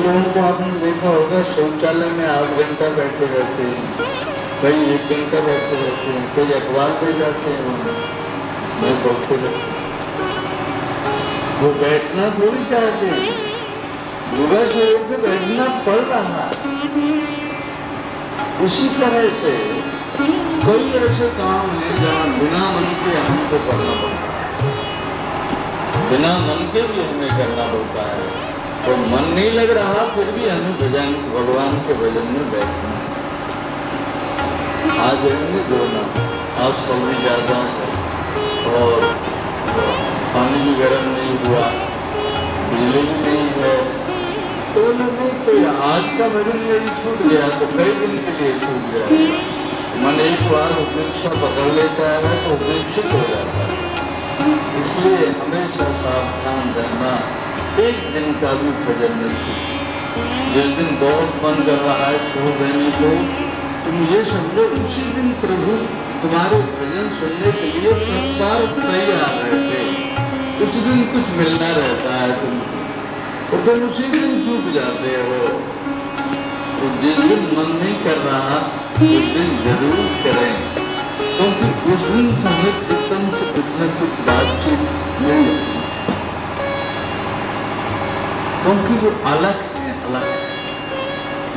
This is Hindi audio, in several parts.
लोगों को आपने देखा होगा शौचालय में आध घंटा बैठे रहते हैं, कई 1 घंटा बैठे रहते हैं, कई अखबार दे जाते हैं वहाँ वो पढ़ते रहते हैं। वो बैठना थोड़ी चाहते हैं, सुबह से उठ के बैठना पड़ रहा है। उसी तरह से कई ऐसे काम हैं जहाँ बिना मन के हमको करना पड़ता है, बिना मन के भी हमें करना पड़ता है। तो मन नहीं लग रहा फिर भी हमें भजन भगवान के भजन में बैठना है। आज रहेंगे दो ना, आज सर्दी ज्यादा है और पानी भी गर्म नहीं हुआ, बिजली भी नहीं है, तो नहीं तो आज का भजन यदि छूट गया तो कई दिन के लिए छूट गया। मन एक बार उपेक्षा पकड़ लेता है तो उपेक्षित हो जाता है। इसलिए हमेशा सावधान रहना, एक दिन का भी भजन नहीं। जिस दिन बहुत मन कर रहा है छोड़ देने को, तुम ये समझो उसी दिन प्रभु तुम्हारे भजन सुनने के लिए तत्पर तैयार रहते। कुछ दिन कुछ मिलना रहता है तुमको, तो तुम उसी दिन चूक जाते हो। तो जिस दिन मन नहीं कर रहा उस दिन जरूर करें, क्योंकि उस दिन हमें कीर्तन से कुछ न कुछ बातचीत मिल जाती, क्योंकि वो अलग है, अलग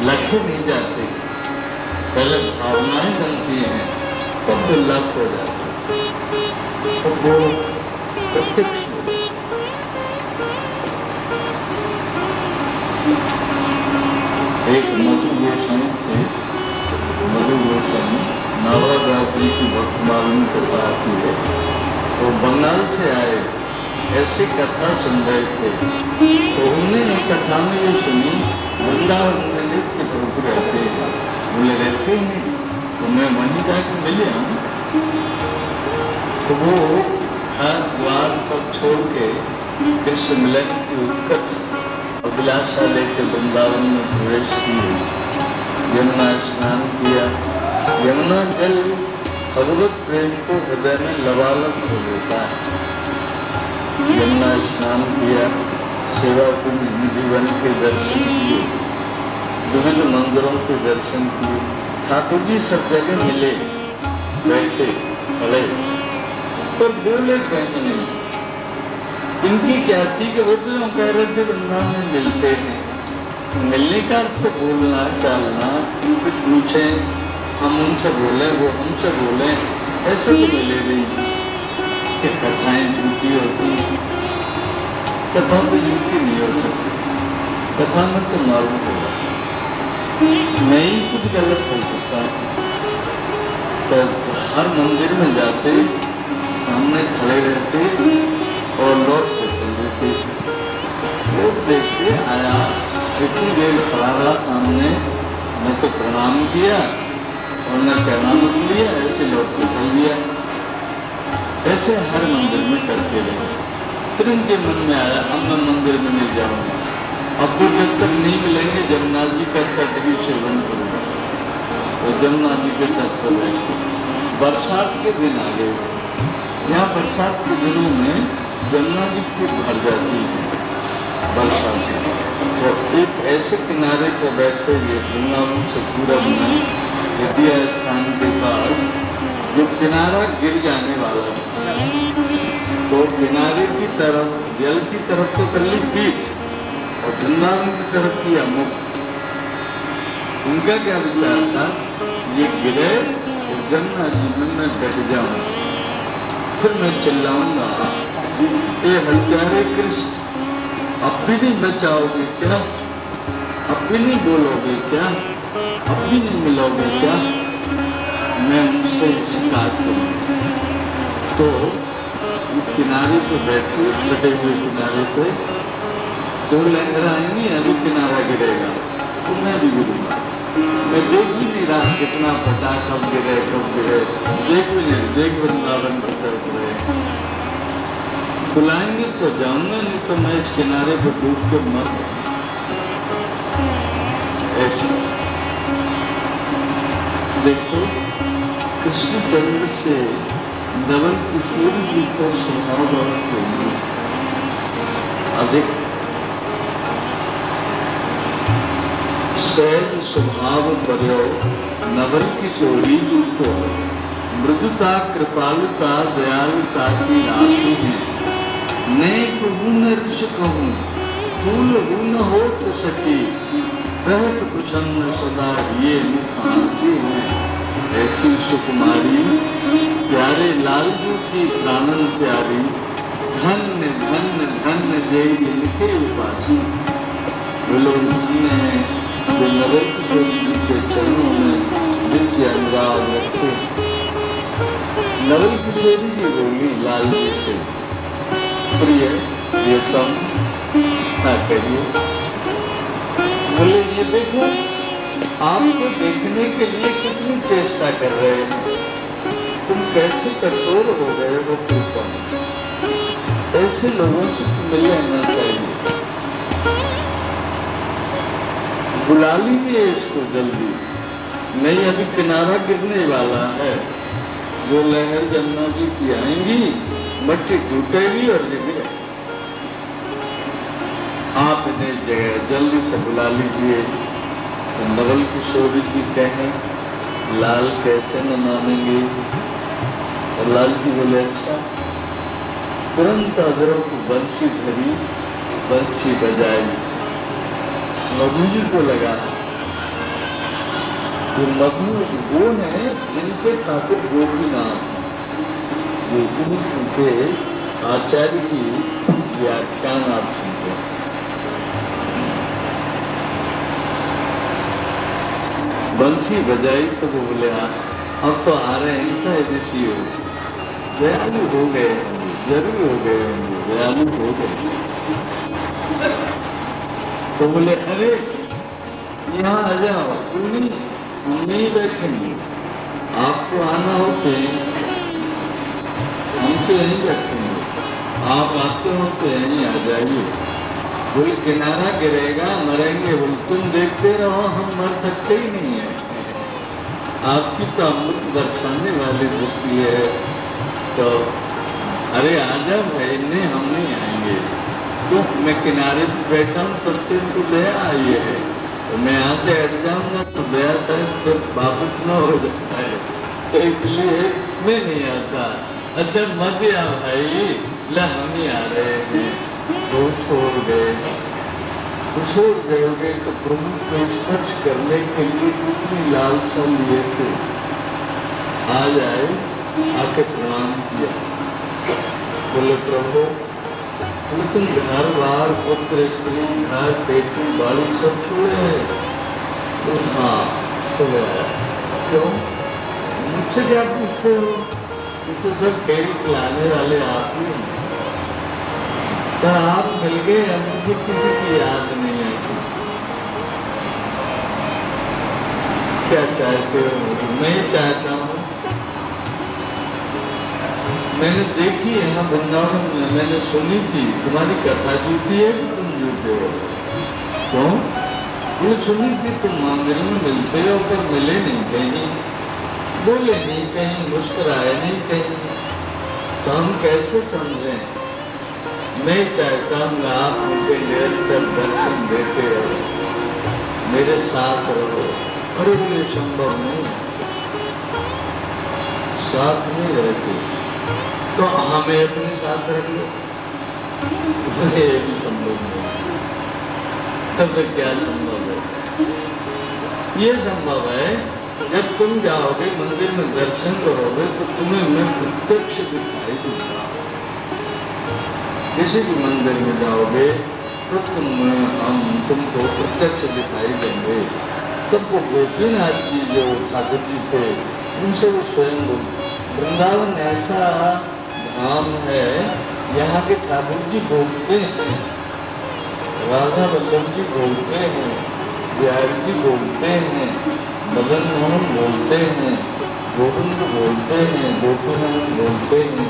लखे नहीं जाते। पहले भावनाएं बनती हैं तब तो लख हो जाते, तो वो प्रत्यक्ष हो। एक मधु गोस्वामी थे, मधु गोस्वामी नावरदास जी की भक्त मालूम कथा आती है। वो बंगाल से आए, ऐसी कथा सुन रहे थे, तो उन्होंने एक कथा में ये सुनी, वृंदावन में नित्य प्रभु रहते हैं। बोले रहते हैं तो मैं वहीं जाकर मिले हूँ। तो वो हर द्वार सब छोड़ के कृष्ण मिलन की उत्कट अभिलाषा लेकर वृंदावन में प्रवेश किए, यमुना स्नान किया। यमुना जल भगवत प्रेम को हृदय में लबालब हो देता है। यमुना स्नान किया, सेवा कुंज जीवन के दर्शन किए, विभिन्न मंदिरों के दर्शन किए। ठाकुर जी सब जगह मिले, बैठे खड़े, पर बोले कहीं नहीं। इनकी क्या थी कि वो तो कह रहे थे वृंदावन में मिलते हैं, मिलने का अर्थ तो बोलना चालना, कुछ पूछे हम उनसे बोले वो हमसे बोले, ऐसे तो मिले नहीं। कथाएं झूठी होती हैं, कथा तो झूठी नहीं हो सकती, कथा में तो मालूम होगा नहीं कुछ गलत हो सकता है। तो हर मंदिर में जाते सामने खड़े रहते और लौट के चल देते। लोग देखते आया इतनी देर खड़ा रहा सामने, मैं तो प्रणाम किया और न चरणामृत लिया, ऐसे लौट के चल दिया। ऐसे हर मंदिर में करते रहे। फिर उनके मन में आया अब मैं मंदिर में नहीं जाऊंगा, अब तो जब तक नहीं मिलेंगे जमुना जी का तट भी सेवन करूंगा। तो जमुना जी के तट पर बैठे, बरसात के दिन आ गए। यहाँ बरसात के दिनों में जमुना जी खूब भर जाती है बरसात से। तो एक ऐसे किनारे पर बैठे हुए वृंदावन से पूरब में विद्या स्थान के पास जो किनारा गिर जाने वाला है, तो किनारे की तरफ जल की तरफ तो कर ली पीठ और वृंदावन की तरफ किया मुख। उनका क्या विचार था, ये गिरे और जमुना जी में मैं डट जाऊं, फिर मैं चिल्लाऊंगा ये हलचारे कृष्ण, अब भी नहीं बचाओगे क्या, अब भी नहीं बोलोगे क्या, अब भी नहीं मिलोगे क्या, मैं उनसे शिकायत करूंगा। तो किनारे पे बैठे, कटे हुए किनारे पे दो लहर आएंगी, अभी किनारा गिरेगा तो मैं भी गिरूंगा। मैं देख भी नहीं रहा कितना पता कब गिरे, देख भी नहीं, देख वृंदावन की तरफ रहे। बुलाएंगे तो जाऊंगा, नहीं तो मैं इस किनारे पर डूब के मर। ऐसा देखो कृष्णचंद्र से नवल किशोर जी का स्वभाव बहुत अधिक। सहज स्वभाव पर्यो नवल किशोरी दूतो मृदुता कृपालुता दयालुता की राशि है नेक न ऋष कहूँ फूल न हो तो सकी रहत प्रसन्न सदा ये मुख हासी है ऐसी सुकुमारी प्यारे लालजू की प्राणन प्यारी धन्य धन्य धन्य जय इनके उपासी बोलो धन्य है जो नगर किशोर जी के चरणों में नित्य अनुराग रखते। नवल किशोरी जी बोली लाल जी से प्रिय प्रियतम क्या कहिए। बोले ये देखो आपको देखने के लिए कितनी चेष्टा कर रहे हैं तुम कैसे कठोर हो गए वो कृपा ऐसे लोगों से मिल लेना चाहिए। बुला लीजिए इसको जल्दी नहीं अभी किनारा गिरने वाला है। जो लहर जमुना जी की आएंगी मट्टी टूटेगी और गिरे। आप इन्हें जगह जल्दी से बुला लीजिए। तो नवल किशोरी जी कहें लाल कैसे न मानेंगे। और लाल जी बोले अच्छा। तुरंत अदरों को बंसी धरी बंसी बजाई मधु जी को लगा। जो मधु वो है जिनके ठाकुर गोपीनाथ गोपी के आचार्य की व्याख्यान आप सुनते हैं। बंसी बजाई तो वो बोले अब तो आ रहे हैं सहजसी हो दयालु हो गए होंगे जरूर हो गए होंगे दयालु हो गए। तो बोले अरे यहाँ आ जाओ तुम नहीं बैठेंगे आपको आना हो तो हम तो यहीं बैठेंगे आप आते हो तो यहीं आ जाइए। बोले किनारा गिरेगा मरेंगे। बोले तुम देखते रहो हम मर सकते ही नहीं है। आपकी तो अमृत बरसाने वाली बुद्धि है। तो अरे आ जाओ भाई नहीं हम नहीं आएंगे। तो मैं किनारे पे बैठा हूँ तब से उनको दया आई है। तो मैं यहाँ से हट जाऊंगा तो दया शायद फिर वापस न हो जाता है। तो इसलिए मैं नहीं आता। अच्छा मत आ भाई ला हम ही आ रहे हैं। तो छोड़ गए तो प्रभु को स्पर्श करने के लिए कितनी लालसा लिए थे। आ जाए आके प्रणाम किया। बोले प्रभु तुम घर बार पुत्र स्त्री घर बेटी बाड़ी सब छोड़े हैं। तो हाँ तो क्यों मुझसे क्या पूछते हो। तो सब खेल खिलाने वाले आप ही हैं। पर आप मिल गए अब मुझे किसी की याद नहीं आती। क्या चाहते हो। मैं चाहता हूँ मैंने देखी है ना वृंदावन में मैंने सुनी थी तुम्हारी कथा झूठी है कि तुम झूठे हो। क्यों ये सुनी थी तुम मंदिर में मिलते हो पर मिले नहीं कहीं बोले नहीं कहीं मुस्कुराए नहीं कहीं। तो हम कैसे समझें। मैं चाहता हूँ आप मुझे निरंतर दर्शन देते रहो मेरे साथ रहो। और ये संभव नहीं साथ नहीं रहते तो हमें अपने साथ रख लो। ये भी संभव नहीं। तब क्या संभव है। ये संभव है जब तुम जाओगे मंदिर में दर्शन करोगे तो तुम्हें मैं प्रत्यक्ष दिखाई दूंगा। किसी भी मंदिर में जाओगे तो हम तुमको प्रत्यक्ष दिखाई देंगे। तब वो गोपीनाथ जी जो ठाकुर जी थे उनसे वो स्वयं वृंदावन ऐसा धाम है यहाँ के ठाकुर जी बोलते हैं राधा वल्लभ जी बोलते हैं बिहारी जी बोलते हैं मदन मोहन बोलते हैं गोविंद बोलते हैं गोपीनाथ बोलते हैं।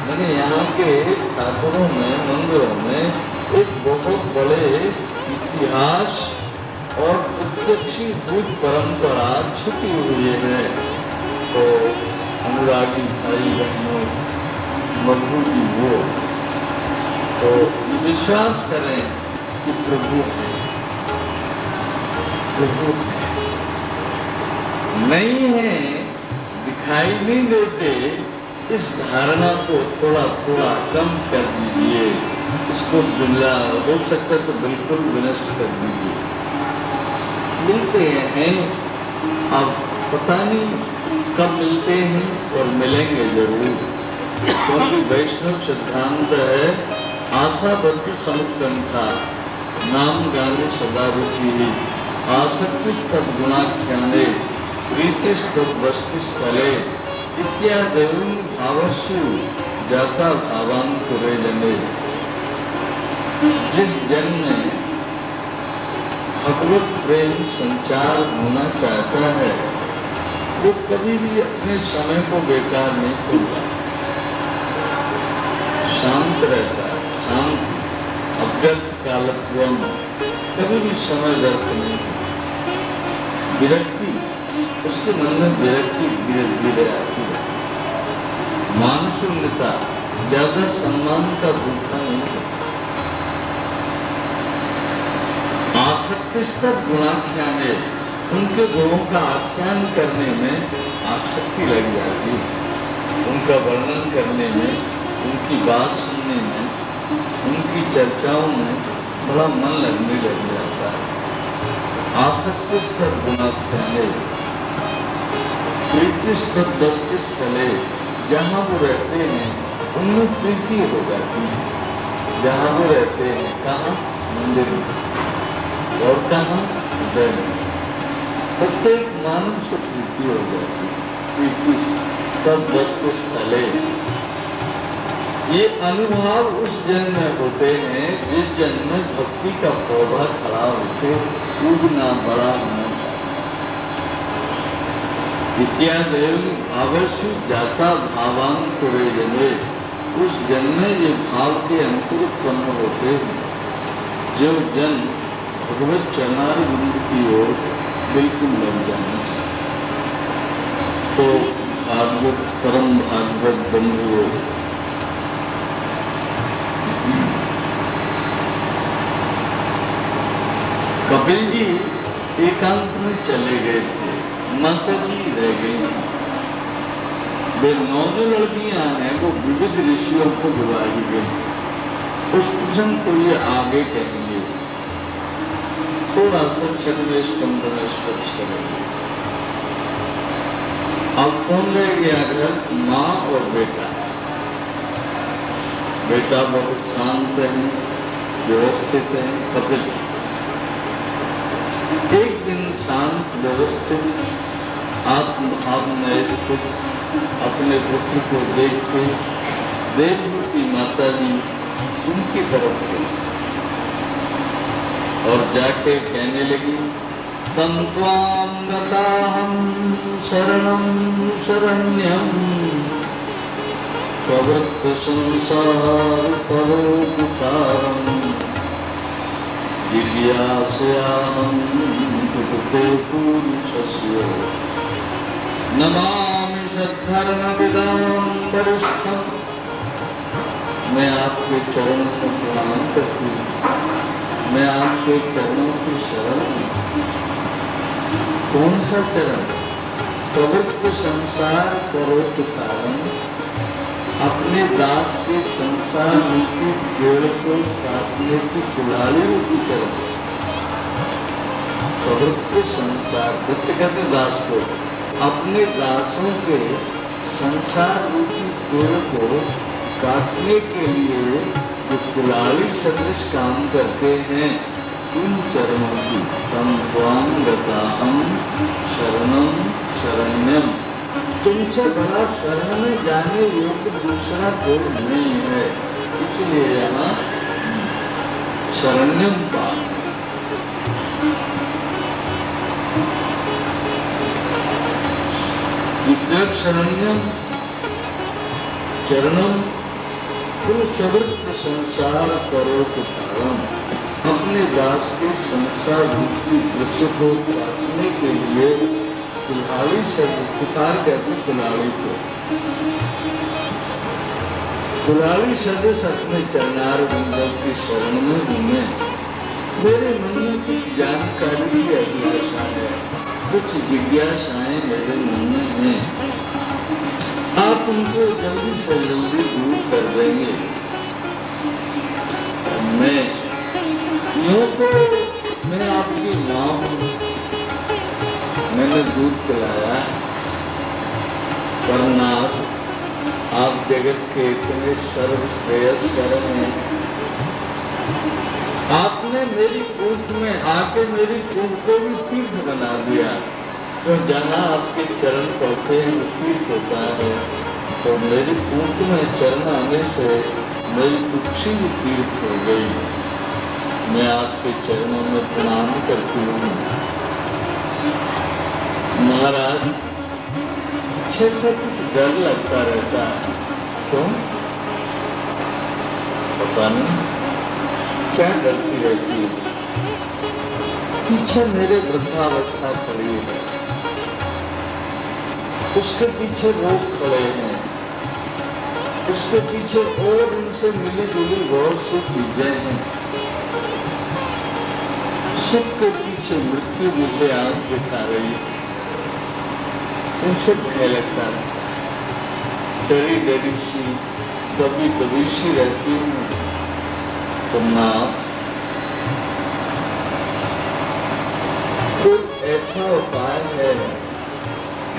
मैंने यहाँ के ठाकुरों में मंदिरों में एक बहुत बड़े इतिहास और प्रत्यक्षीभूत परंपरा छुपी हुई है। तो अनुरागी भाई बहनों मधु जी वो तो विश्वास करें कि प्रभु बहुत है, नहीं है, दिखाई नहीं देते, इस धारणा को थोड़ा थोड़ा कम कर दीजिए, इसको बिल्ला हो सकता तो बिल्कुल विनष्ट कर दीजिए। मिलते हैं, अब पता नहीं कब मिलते हैं और मिलेंगे जरूर, क्योंकि वैष्णव सिद्धांत है आशाबद्ध समुत्कंठा, नाम गाने सदा रुचि, आसक्ति तद्गुणाख्याने, प्रीतिस तद्वस्ति स्थले, इत्यादि भावस्सु जाता भावांतरे जने। जिस जन में भगवत प्रेम संचार होना चाहता है, वो कभी भी अपने समय को बेकार नहीं करता, शांत रहता है, शांत अव्यक्त कालत्वम, कभी भी समय व्यर्थ नहीं। विरक्ति, उसके मन में विरक्ति धीरे धीरे आती है। मानशून्यता, ज्यादा सम्मान का भूखा नहीं है। आसक्तिस्तर गुणाख्यान है, उनके गुणों का आख्यान करने में आसक्ति लग जाती है, उनका वर्णन करने में, उनकी बात सुनने में, उनकी चर्चाओं में बड़ा मन लगने लग जाता है। आसक्तिस्तर गुणाख्यान है, प्रीतिस्तर वस्तु स्थले, जहाँ वो रहते हैं उनमें प्रीति हो जाती है। जहाँ वो रहते हैं, कहाँ? मंदिर में, और कहाँ? हृदय में। प्रत्येक मानव से प्रीति हो जाती है। प्रीति सब वस्तु स्थले, ये अनुभव उस जन्म में होते हैं जिस जन्म में भक्ति का पौधा खड़ा होते, उगना बड़ा होना। इत्यादि आवश्य जाता भावांतरे जने, उस जन्म में ये भाव के अंकुर उत्पन्न होते हैं। जो जन भगवत चरणारविंद की ओर बिल्कुल लग जाना चाहिए। तो भागवत, परम भागवत बंधुओं, कपिल जी एकांत में चले गए थे, माता जी रह गई थी। वे 9 लड़कियां हैं, वो विविध ऋषियों को बुलाई गई। उस प्रसंग को ये आगे कहेंगे, थोड़ा सा 6वें स्कंद में स्पर्श करेंगे। अब कौन रह गया घर? माँ और बेटा। बेटा बहुत शांत है, व्यवस्थित है, कपिल। एक दिन शांत व्यवस्थित आत्मभाव में स्थित अपने पुत्र को देखते देवभूति माता जी उनकी तरफ गई और जाके कहने लगी, तम त्वां गताहं शरणं शरण्यं, प्रवृत्त संसार परोपकारं, जिज्ञासयामं कृते पुरुषस्य, नमामि सद्धर्मविदां वरिष्ठं। मैं आपके चरणों में प्रणाम करती हूँ, मैं आपके चरणों की शरण हूँ। कौन सा चरण? पवित्र संसार परोपकारं, अपने दास के संसार रूपी पेड़ को काटने की कुल्हाड़ी रूपी चरण। पवित्र संसार, व्यक्तिगत दास को, अपने दासों के संसार रूपी पेड़ को काटने के लिए जो कुल्हाड़ी सदृश काम करते हैं, उन चरणों की तम त्वां गताहं शरणं शरण्यम, तुमसे बड़ा शरण में जाने योग्य दूसरा कोई नहीं है, इसलिए यहाँ शरण्यम पाठ। शरण्यम चरणम संसार परोपकारं, अपने दास के संसार रूपी वृक्ष को काटने के लिए कुल्हाड़ी से पुकार करती कुल्हाड़ी को। कुल्हाड़ी सदृश अपने चरणार बिंदु की शरण में घूमे, मेरे मन में कुछ जानकारी की अभिलाषा है, कुछ जिज्ञासाएं मेरे मन में हैं। आप उनको जल्दी से जल्दी दूर कर देंगे। मैं आपकी माँ हूँ, मैंने दूध पिलाया, पर नाथ आप जगत के इतने सर्वश्रेयस्कर हैं। आपने मेरी पूंछ में आके मेरी पूंछ को भी तीर्थ बना दिया। तो जहाँ आपके चरण पड़ते हैं तीर्थ होता है, तो मेरी पूंछ में चरण आने से मेरी कुक्षी भी तीर्थ हो गई। मैं आपके चरणों में प्रणाम करती हूँ। महाराज अच्छे से कुछ डर लगता रहता है, क्यों पता नहीं क्या डरती रहती है। पीछे मेरे वृद्धावस्था खड़ी है, उसके पीछे लोग खड़े हैं, उसके पीछे और उनसे मिली जुली बहुत सी चीजें हैं। सबके पीछे मृत्यु मुझे आंख दिखा रही है, उनसे भय लगता है। डरी डरी सी कभी कभी सी रहती हूँ। तुमना कोई ऐसा उपाय है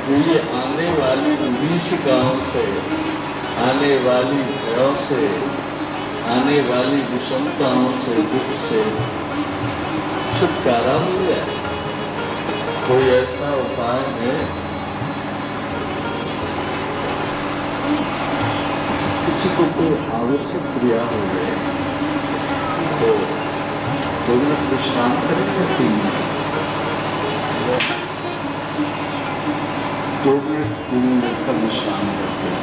जो ये आने वाली विभीषिकाओं से, आने वाली भयों से, आने वाली विषमताओं से, दुख से छुटकारा मिल जाए? कोई ऐसा उपाय है? किसी को कोई आवश्यक क्रिया हो गए तो 2 मिनट विश्राम करेंगे, 3 मिनट, 2 मिनट 3 मिनट का विश्राम करते हैं।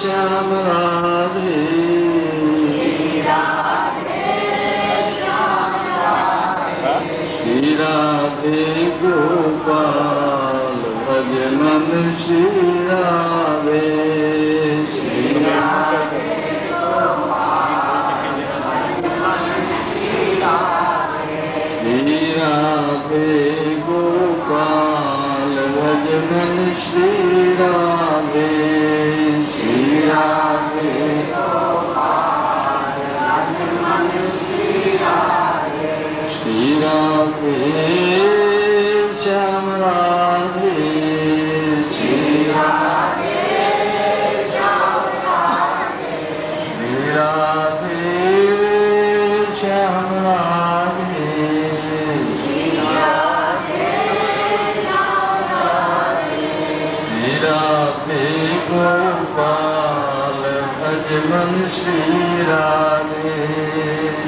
श्याम राधे श्री राधे गोपाल भजनन श्री राधे श्री राधे गोपाल भजनन श्री राधे श्री राधे श्री राधे श्याम राधे श्री राधे श्याम राधे श्री राधे गोपाल भजमन श्री राधे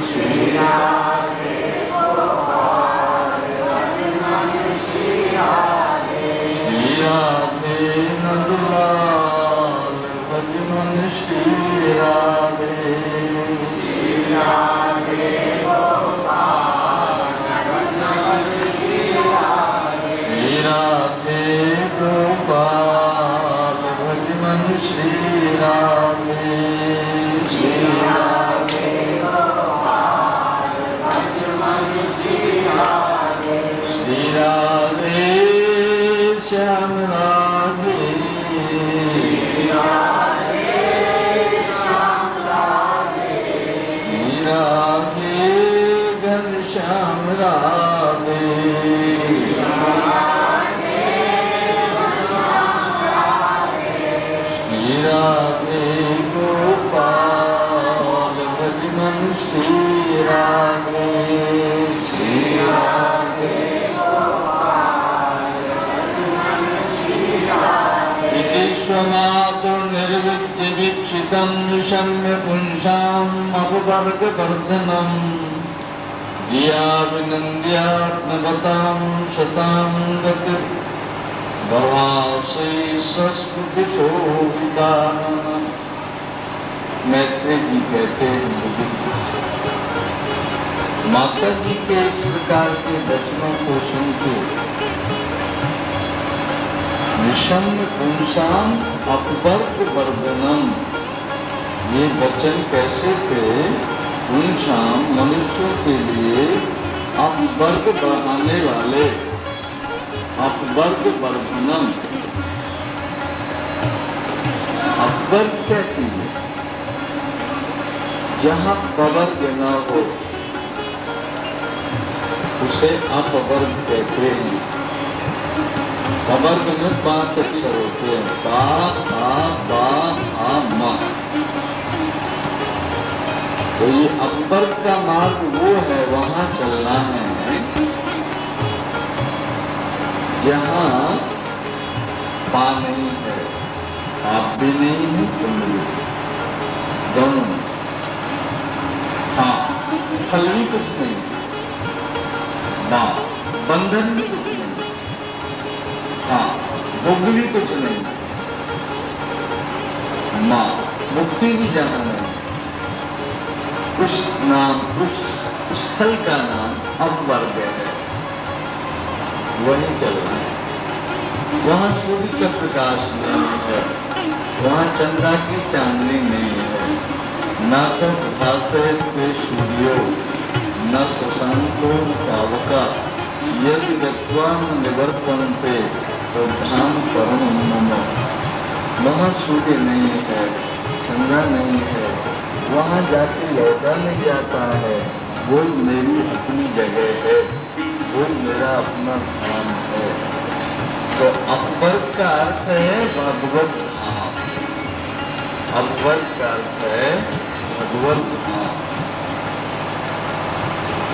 श्री राधे श्री राधे नंदलाल भजमन श्री राधे श्री राधे श्री राधे गोपाल भजमन श्री राधे श्री राधे श्री राधे श्याम राधे श्री राधे घनश्याम राधे श्री राधे गोपाल भजमन श्री राधे श्री राधे विश्वमातु निर्विद्य वीक्षितं विषम्य पुंसाम् अपवर्गवर्धनम् धियाभिनन्द्यात्मवतां शतां गति भवासै संस्कृतिशोभितानन। मैत्री जी कहते हैं, माता जी के इस प्रकार के वचनों को सुनते विषम पुंसाम अपवर्ग वर्धनम, ये वचन कैसे थे? उन शाम मनुष्यों के लिए अपवर्ग बढ़ाने वाले, अपवर्ग वर्धनम। अपवर्ग क्या चीज है? जहाँ पवर्ग न हो उसे अपवर्ग कहते हैं। पवर्ग में 5 अक्षर होते हैं, पा, आ, बा, आ, मा। तो ये अपवर्ग का मार्ग वो है, वहां चलना है जहाँ पा नहीं है, आप भी नहीं है, तुम भी दोनों। हाँ, फल भी कुछ नहीं, माँ बंधन भी कुछ नहीं, हाँ भोग भी कुछ नहीं, माँ मुक्ति भी जहाँ नहीं। उस नाम, उस स्थल का नाम अपवर्ग है, वही चल रहा है। वहाँ सूर्य का प्रकाश नहीं है, वहाँ चंद्रा की चांदनी नहीं है, न तो भाते के सूर्यो न शशांको पावका, यदि गत्वा न निवर्तन्ते तो धाम परम मम। वहाँ सूर्य नहीं है, चंद्रा नहीं है, वहाँ जाके लौटा नहीं जाता है। वो मेरी अपनी जगह है, वो मेरा अपना धाम है। तो अपवर्ग का अर्थ है भगवत धाम, अपवर्ग का अर्थ है भगवत धाम।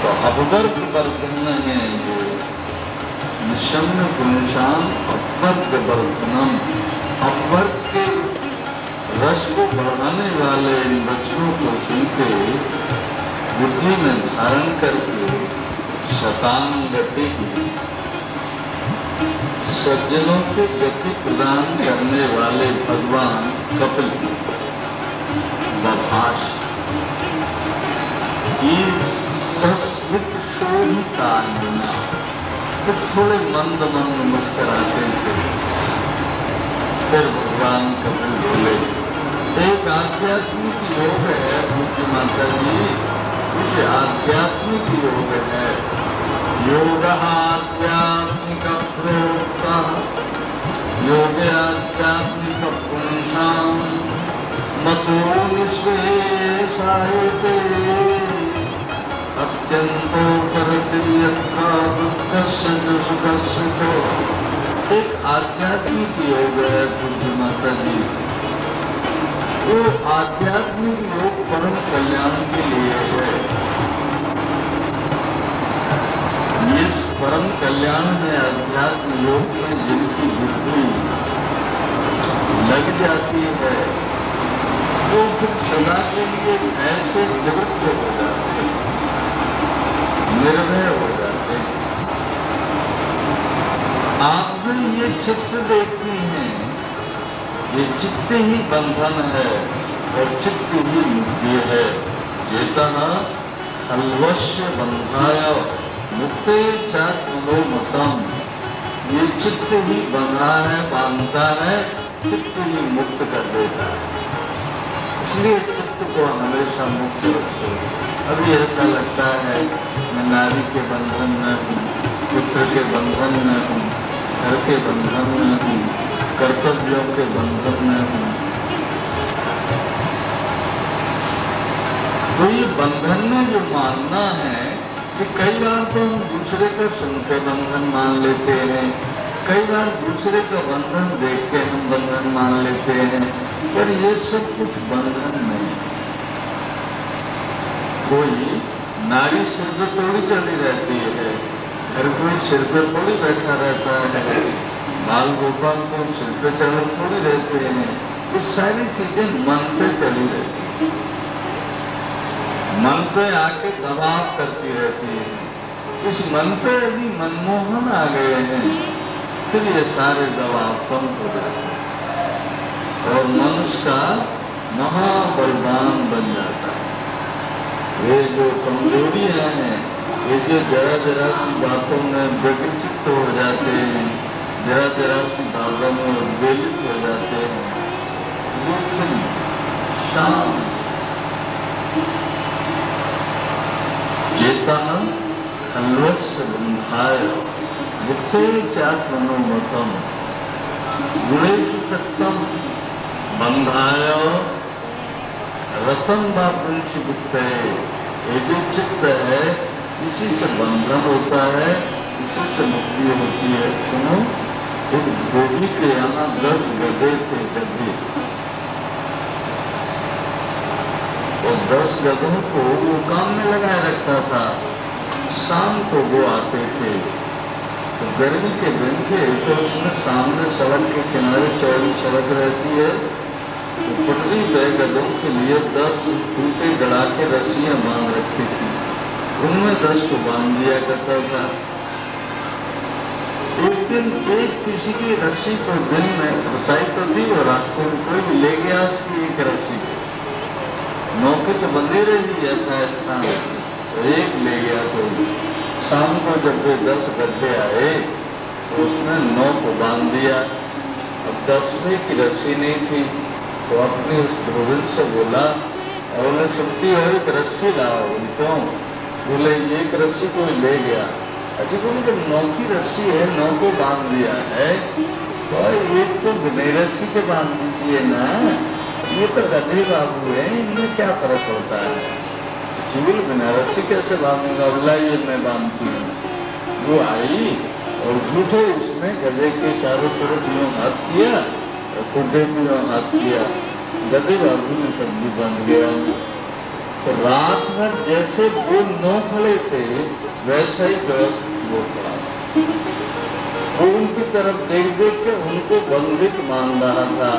तो अपवर्ग वर्धन है ये निशम्न पुरुषाम अपवर्ग वर्धनम। अपवर्ग के रस को बढ़ाने वाले इन वचनों को सुनते बुद्धि में धारण करके शतांग गति, सज्जनों को गति प्रदान करने वाले भगवान कपिल बभाष की संस्कृत शोभिता तो थोड़े मंद मंद मुस्कुराते थे। फिर भगवान कपिल बोले, एक आध्यात्मिक योग है मुझे माता जी, इस आध्यात्मिक योग है। योग आध्यात्मिक प्रोक्ता, योग आध्यात्मिक पुरुषाम मतो निःशेषायते, अत्यंतो करति यथा दुःखस्य च सुखस्य च। एक आध्यात्मिक योग है पूज्य माता जी। वो आध्यात्मिक योग परम कल्याण के लिए है। इस परम कल्याण में अध्यात्म योग में जिनकी बुद्धि लग जाती है वो फिर सदा के लिए ऐसे निवृत्त हो जाते हैं, निर्भय हो जाते हैं। आपने ये चित्र देखते हैं, ये चित्त ही बंधन है और चित्त ही मुक्ति है। चेतन सर्वस्व बंधाय मुक्ते चात्मनो मतम। ये चित्त ही बंधा है, बांधता है, चित्त ही मुक्त कर देता है। इसलिए चित्त को हमेशा मुक्त रखो। अभी ऐसा लगता है मैं नारी के बंधन में हूँ, पुत्र के बंधन में हूँ, घर के बंधन में हूँ, कर्तव्यों के बंधन में हूँ। तो ये बंधन में जो मानना है कि कई बार तो हम दूसरे का सुन के बंधन मान लेते हैं, कई बार दूसरे का बंधन देख के हम बंधन मान लेते हैं, पर ये सब कुछ बंधन नहीं। कोई नारी सिर पे थोड़ी चली रहती है, हर कोई सिर पे थोड़ी बैठा रहता है, बाल गोपाल को सिर पे चढ़े थोड़ी रहते हैं। ये सारी चीजें मन पे चली रहती है, मन पे आके दबाव करती रहती है। इस मन पे यदि मनमोहन आ गए हैं फिर ये सारे दबाव कम हो जाते हैं और मनुष्य का महाबलिदान बन जाता है। ये जो कमजोरियां हैं, ये जो जरा जरा सी बातों में व्यग्रचित्त हो जाते हैं, जरा जरा सी बातों में उद्वेलित हो जाते हैं, वो फिर शाम चेतन खल्वस्य बंधाय बुद्धे चात्मनोमतम गुणेषु सत्यम बंधाय रतन व पुरुष बुद्ध है। ये जो चित्त है इसी से बंधन होता है, इसी से मुक्ति होती है। सुनो, एक गोभी के यहाँ 10 गधे थे, गधे। और 10 गधों को वो काम में लगाए रखता था। शाम को वो आते थे, तो गर्मी के दिन थे, तो उसमें सामने सड़क के किनारे चौड़ी सड़क रहती है, तो पटरी पे गधों के लिए 10 खूंटे गड़ा के रस्सियां बांध रखी थी। उनमें 10 को बांध दिया करता था। एक दिन एक किसी की रस्सी को दिन में फंसाई तो दी और रास्ते में कोई भी ले गया उसकी एक रस्सी। नौके तो बंधे रही ऐसा स्थान, तो एक ले गया कोई। शाम को जब वे 10 गड्ढे आए तो उसने 9 को बांध दिया। अब 10वें की रस्सी नहीं थी, तो अपने उस ध्रुविल से बोला और उन्हें छुट्टी हो एक रस्सी लाओ। उनको बोले एक रस्सी कोई ले गया। अजी बोले जब 9 की रस्सी है, 9 को बांध दिया है, तो एक तो बिना रस्सी के बांध दीजिए ना। ये तो गधे बाबू है, इनमें क्या फर्क होता है। जीविल बिना रस्सी कैसे बांधूंगा? बोला ये मैं बांधती हूँ। वो आई और झूठे उसने गधे के चारों तरफ यूं हाथ किया और खुदे में हाथ किया। गधे बाबू ने सब्जी बन गया। तो रात भर जैसे वो 9 खड़े थे वैसा ही व्यवस्थित वो खड़ा। वो उनकी तरफ देख देख के उनको बंदित मान रहा था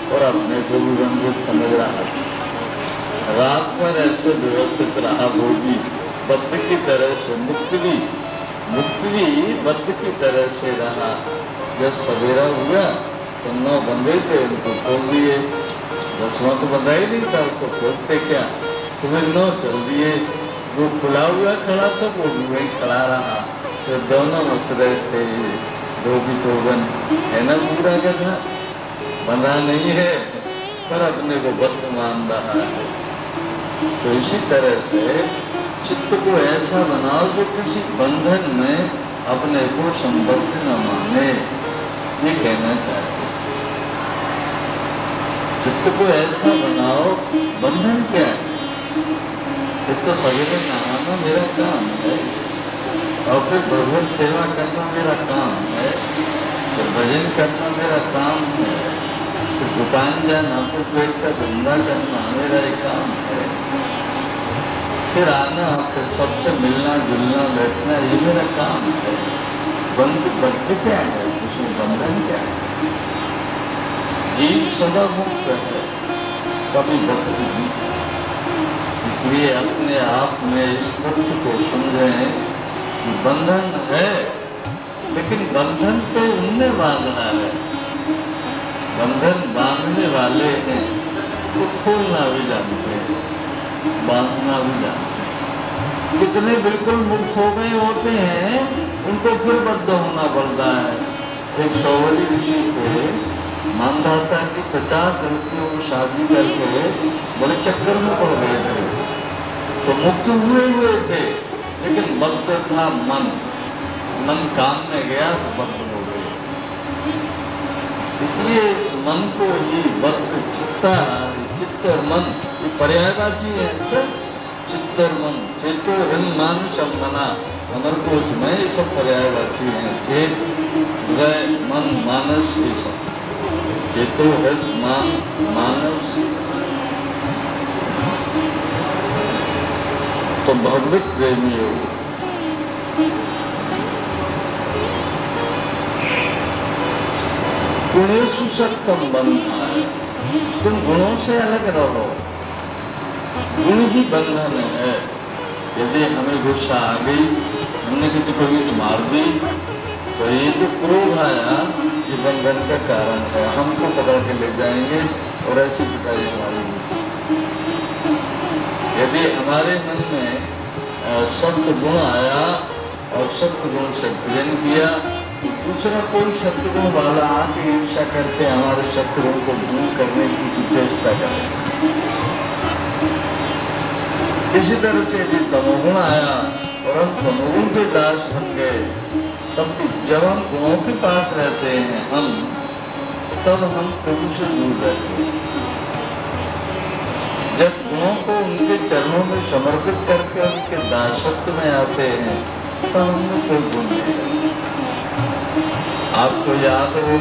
और अपने को भी बंदित समझ रहा था। रात भर ऐसे व्यवस्थित रहा वो भी, बद्ध की तरह से मुक्त भी बद्ध की तरह से रहा। जब सवेरा हुआ तो 9 बंदे थे, उनको खोल दिए। 10वां तो बंधा ही नहीं था, उसको खोलते क्या, तुम्हें 9 चल दिए। वो खुला हुआ खड़ा था वो भी वही खड़ा रहा। तो दोनों उठ रहे थे, धोबी धोबन है ना, पूरा गधा बंधा नहीं है पर अपने को बद्ध मान रहा है। तो इसी तरह से चित्त को ऐसा बनाओ जो किसी बंधन में अपने को संबद्ध न माने, ये कहना चाहते। चित्त को ऐसा बनाओ, बंधन क्या है? एक तो सवेरे नहाना मेरा काम है, और फिर भगवत सेवा करना मेरा काम है, फिर भजन करना मेरा काम है, फिर दुकान जाना, फिर पेट का धंधा करना मेरा एक काम है, फिर आना, फिर सबसे मिलना जुलना बैठना ये मेरा काम है। बंध क्या है? उसमें बंधन क्या है? जीव सदा मुक्त है, कभी बद्ध नहीं। इसलिए अपने आप में इस तथ्य को समझें कि बंधन है, लेकिन बंधन तो उनने बांधना है। बंधन बांधने वाले हैं तो खोलना भी जानते हैं, बांधना भी जानते हैं। कितने बिल्कुल मुक्त हो गए होते हैं उनको फिर बद्ध होना पड़ता है। एक सौवरी ऋषि थे, मानधाता की 50 लड़कियों को शादी करके बड़े चक्कर में पड़ गए थे। तो मुक्त हुए थे, लेकिन बद्ध था मन काम में गया तो बद्ध हो गए। इसलिए इस मन को ही बद्ध चित्त और मन ये पर्यायवाची है। चित्त और मन, चेतो हिन मानस मना, अमरकोश में ये सब पर्यायवाची हैं। चेत, हृदय, मन, मानस ये सब। चेतो हृदय मानस तो भगवत प्रेमी हो। गुणेषु सत्यम बंधन, तुम गुणों से अलग रहो, गुण ही बंधन है। यदि हमें गुस्सा आ गई, हमने किसी को भी मार दी, तो ये जो क्रोध आया ये बंधन का कारण है। हमको पकड़ के ले जाएंगे और ऐसी पिटाई मारेंगे। यदि हमारे मन में सत्य गुण आया और सत्य गुण से भजन किया, दूसरा कोई शत्रुओं वाला आके ईर्षा करके हमारे शत्रुओं को दूर करने की चेष्टा करे। इसी तरह से यदि तमोगुण आया और हम तमोगुण के दास बन गए, तब जब हम गुणों के पास रहते हैं तब हम प्रभु से दूर रहते हैं। जब गुणों को उनके चरणों में समर्पित करके उनके दासत्व में आते हैं तब हमें कोई गुण नहीं। आपको याद हो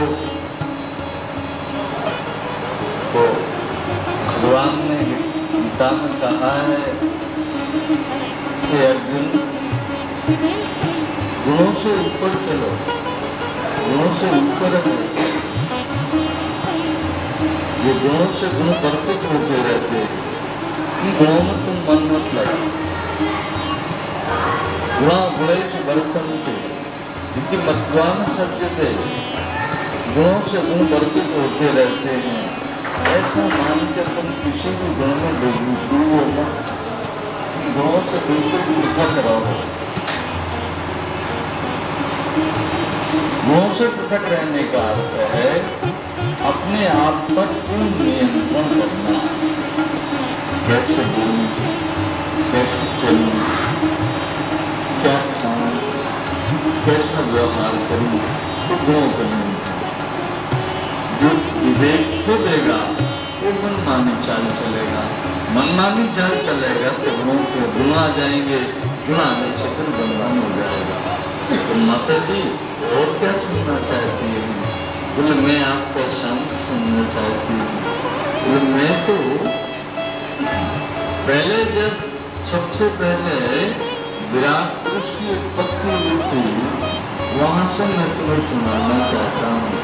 तो भगवान ने गीता में कहा है कि अर्जुन गुणों से ऊपर चलो, गुणों से ऊपर है। ये गुणों से गुण कर्पित होते रहते हैं, इन गुणों में तुम मन मत लगा। गुणा गुणे से वर्तन्ते इति मत्वा न सज्जते, गुणों से गुण कर्पित होते रहते हैं। ऐसा मान के तुम किसी भी गुण में डूबो मत, गुणों से बिल्कुल पृथक रहो। गुणों से पृथक रहने का अर्थ है अपने आप पर पूर्ण नियंत्रण करना। कैसे बोलूं, कैसे चलूं, क्या खाऊं, कैसा व्यवहार करूं, तो गुणों का नियंत्रण। जो विवेक को देगा वो मनमानी चाल चलेगा, मनमानी चाल चलेगा तो गुणों के गुण आ जाएंगे, गुण आने से फिर बंधन हो जाएगा। तो माता जी और क्या सुनना चाहती है? बोले मैं आपका शांत सुनना चाहती हूँ। बोले मैं तो पहले जब सबसे पहले विराट पुरुष की उत्पत्ति हुई थी वहां से मैं तुम्हें सुनाना चाहता हूँ।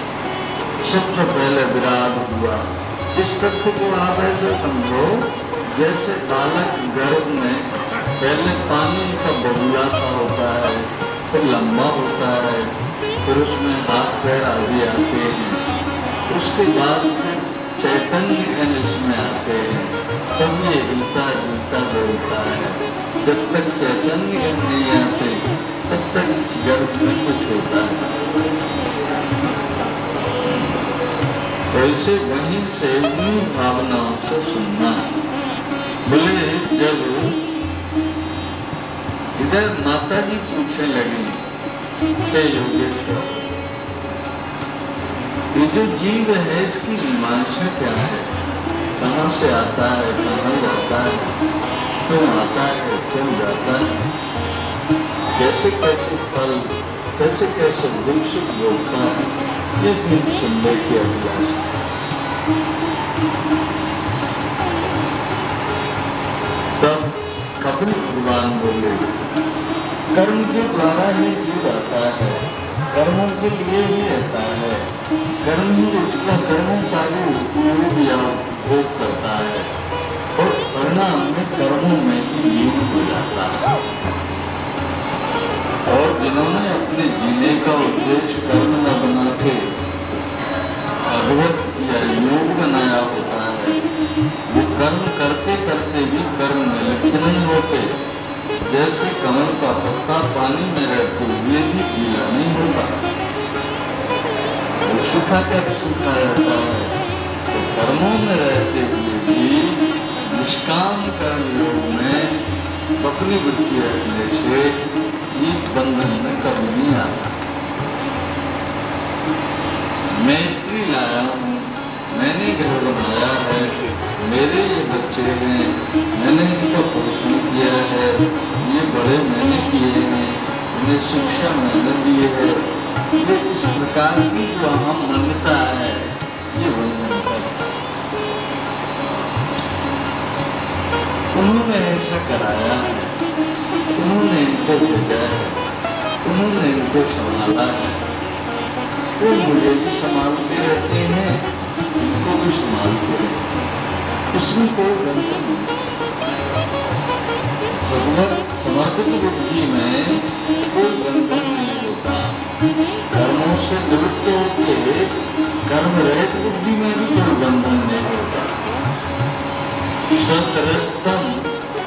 सबसे पहले विराट हुआ। इस तथ्य को आप ऐसे समझो जैसे बालक गर्भ में पहले पानी का बबूला सा होता है, फिर लंबा होता है, फिर उसमें हाथ पैर आदि आते हैं, उसके बाद फिर चैतन्य कण इसमें आते हैं, तब ये हिलता जुलता बोलता है। जब तक चैतन्य कण नहीं आते तब तक गर्भ में कुछ होता है। वैसे वहीं से उन्हीं भावनाओं से सुनना। बोले जब इधर माता जी पूछने लगी हे योगेश्वर, ये जो जीव है इसकी मीमांसा क्या है? कहाँ से आता है, कहाँ जाता है, क्यों आता है, क्यों जाता है, कैसे कैसे फल, कैसे कैसे दुख सुख भोगता है, ये भी सुनने की अभिलाषा। तब कपिल भगवान बोले कर्म के द्वारा ही जीव आता है, कर्मों के लिए ही रहता है, कर्म ही उसका कर्मों का भी उपयोग या भोग करता है और परिणाम में कर्मों में ही लीन हो जाता है। और जिन्होंने अपने जीने का उद्देश्य कर्म न बना के भगवत या योग बनाया होता है, वो कर्म करते करते भी कर्म में लिप्त नहीं होते। जैसे कमल का पत्ता पानी में रहते हुए भी गीला नहीं होता, वो सूखा कर सूखा रहता है। तो कर्मों में रहते हुए भी निष्काम कर्म योग में अपनी वृत्ति रखने से ये बंधन में कभी नहीं आता। मैं स्त्री लाया हूँ, मैंने घर बनाया है, मेरे ये बच्चे हैं, मैंने इनका पोषण किया है, ये बड़े मैंने किए हैं, इन्हें शिक्षा मैंने दी है। ये इस प्रकार की जो अहम मान्यता है ये बंधन का। उन्होंने ऐसा कराया है, उन्होंने इनको भेजा है, उन्होंने इनको संभाला है, वो मुझे भी संभालते रहते हैं, इनको भी संभालते रहते हैं। इसमें कोई बंधन नहीं। भगवत समर्पित बुद्धि में कोई बंधन नहीं होता। कर्मों से निवृत्त होकर कर्म रहित बुद्धि में भी कोई बंधन नहीं होता। सतरस्तम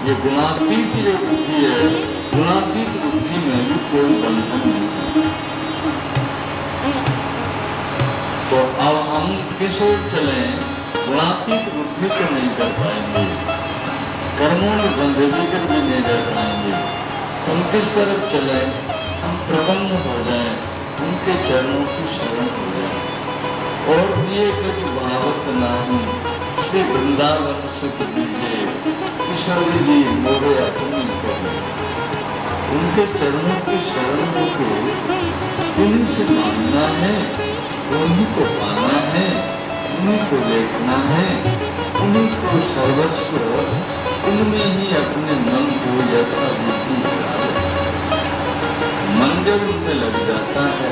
ये गुणातीत जो बुद्धि है, गुणातीत बुद्धि में भी कोई बंधन नहीं होता। तो अब हम किस ओर चलें? गुणातीत बुद्धि से नहीं कर पाएंगे, कर्मों में बंधे बिगड़ भी नहीं रह पाएंगे। हम किस तरफ चलें? हम प्रपन्न हो जाएं, उनके चरणों की शरण हो जाएं। और ये कुछ भावत नहीं, श्री वृंदावन सुख दीजिए, किशोरी जी मोरे अपनी करिए। उनके चरणों की शरण होके उन्हीं से मांगना है, उन्हीं को पाना है, उन्हीं को देखना है, उन्हीं को सर्वस्व, उनमें ही अपने मन को यथा रीति लगाए। मन जब उनमें लग जाता है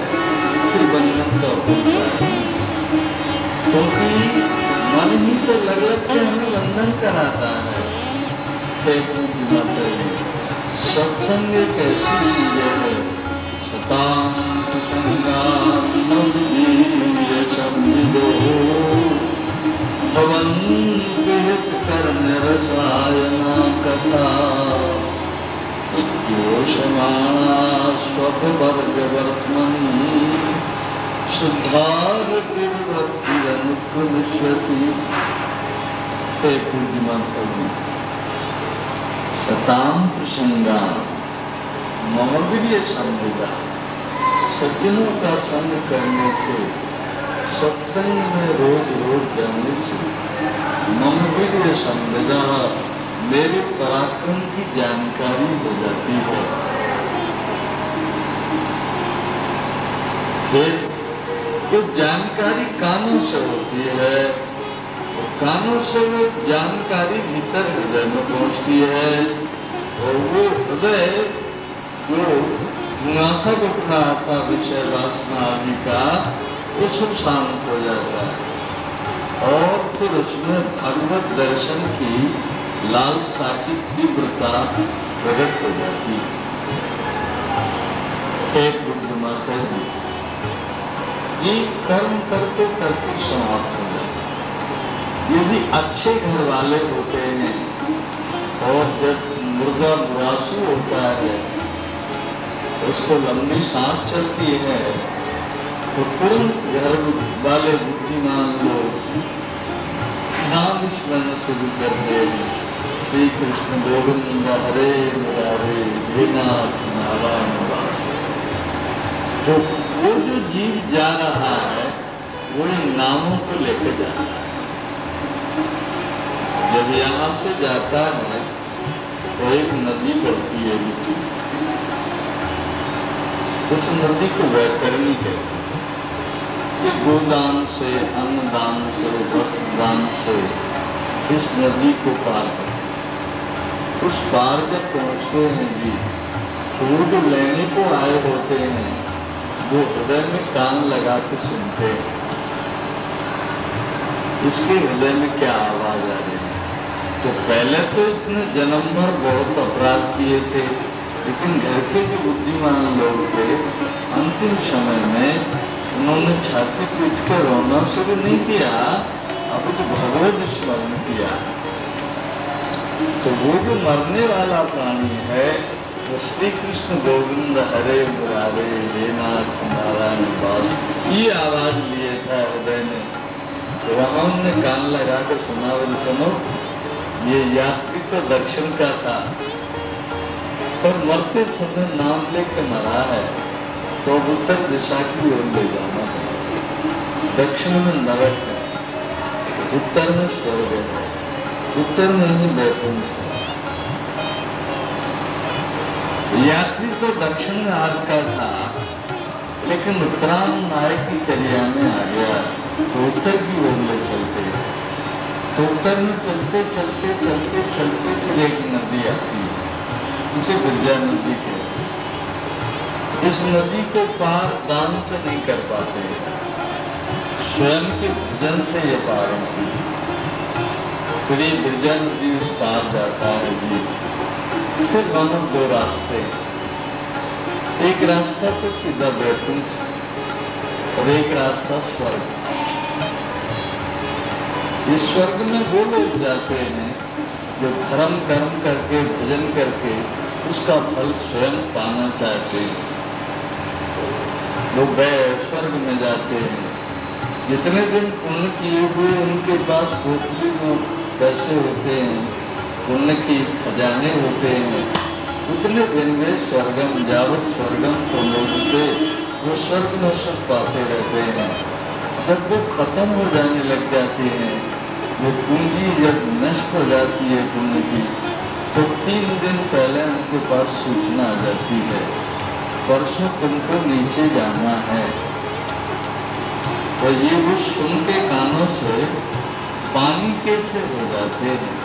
फिर बंधन का होता है, क्योंकि मन ही तो लग के हमें बंधन कराता है। सत्संग एक ऐसी चीज है, सतां संगां नवदीय संविदो भवन्ति हितकर्म रसायना कथा उद्घोषमाणा स्ववर्गवर्त्मनि शुद्धारतिर्वृत्तिरनुप्रविशति। हे पूज्यमान प्रभु, सतां प्रसंगां मम वीर्य संविदा। सज्जनों का संग करने से, सत्संग में रोज रोज जाने से मम वीर्य संविदा, मेरे पराक्रम की जानकारी हो जाती है। फिर तो जानकारी कानों से होती है, और कानों से वो जानकारी भीतर हृदय में पहुंचती है, और वो हृदय जो मुनासब उठना आता विषय वासना आदि का, वो सब शांत हो जाता है। और फिर उसमें भगवत दर्शन की लालसा की तीव्रता प्रकट हो जाती है। एक बुद्ध माता जी कर्म करते करते समाप्त हो जाते। यदि अच्छे घर वाले होते हैं और जब मुर्गा मुरासू होता है, उसको लंबी सांस चलती है, तो तुरंत घर वाले बुद्धिमान लोग नाम स्मरण शुरू करते हैं। श्री कृष्ण गोविंद हरे मुरारे, हे नाथ नारायण वासुदेव। तो वो जो जीव जा रहा है वो इन नामों को लेकर जाता है। जब यहाँ से जाता है तो एक नदी पड़ती है, उस नदी को वैतरणी कहते हैं। ये गोदान से, अन्नदान से, वस्त्रदान से इस नदी को पार करते। उस पार जब पहुंचते हैं जी, तो वो जो लेने को आए होते हैं वो हृदय में कान लगा के सुनते हैं, इसके हृदय में क्या आवाज आ रही है। तो पहले तो इसने जन्म भर बहुत अपराध किए थे, लेकिन घर के जो बुद्धिमान लोग थे, अंतिम समय में उन्होंने छाती पीट कर रोना शुरू नहीं किया, अब तो भगवत स्मरण किया। तो वो जो मरने वाला प्राणी है वो श्री कृष्ण गोविंद हरे मुरारे, हे नाथ नारायण वासुदेव, ये आवाज लिए था हृदय में। तो वहां हमने कान लगा कर सुना, बोले सुनो, ये यात्री तो दक्षिण का था, पर मरते समय नाम लेकर मरा है, तो उत्तर दिशा की ओर ले जाना है। दक्षिण में नरक है, उत्तर में स्वर्ग है, उत्तर में ही वैकुंठ है। यात्री तो दक्षिण में आज का था, लेकिन उत्तरायण नायक की चर्या में आ गया, तो उत्तर की ओर ले चलते। तो उत्तर में चलते चलते चलते चलते फिर एक नदी आती है, इसे विद्या नदी कहते हैं। इस नदी को पार दान से नहीं कर पाते, स्वयं के भजन से ये पार होती है। फिर ये विद्या नदी उस पार जाता है जी। फिर मानो दो रास्ते, एक रास्ता तो सीधा वैकुंठ और एक रास्ता स्वर्ग। इस स्वर्ग में वो लोग जाते हैं जो धर्म कर्म करके, भजन करके उसका फल स्वयं पाना चाहते हैं, वो स्वर्ग में जाते हैं। जितने दिन पुण्य किए हुए उनके पास पोटली वो पैसे होते हैं, पुण्य की खजाने होते हैं, उतने दिन में स्वर्गम जावत स्वर्गम तो लोगते वो स्वर्ग में सुख पाते रहते हैं। जब वो खत्म हो जाने लग जाती हैं, वो पूंजी जब नष्ट हो जाती है पुण्य की, तो 3 दिन पहले उनके पास सूचना आ जाती है, परसों तुमको नीचे जाना है। तो ये वो सुन के कानों से पानी कैसे हो जाते हैं,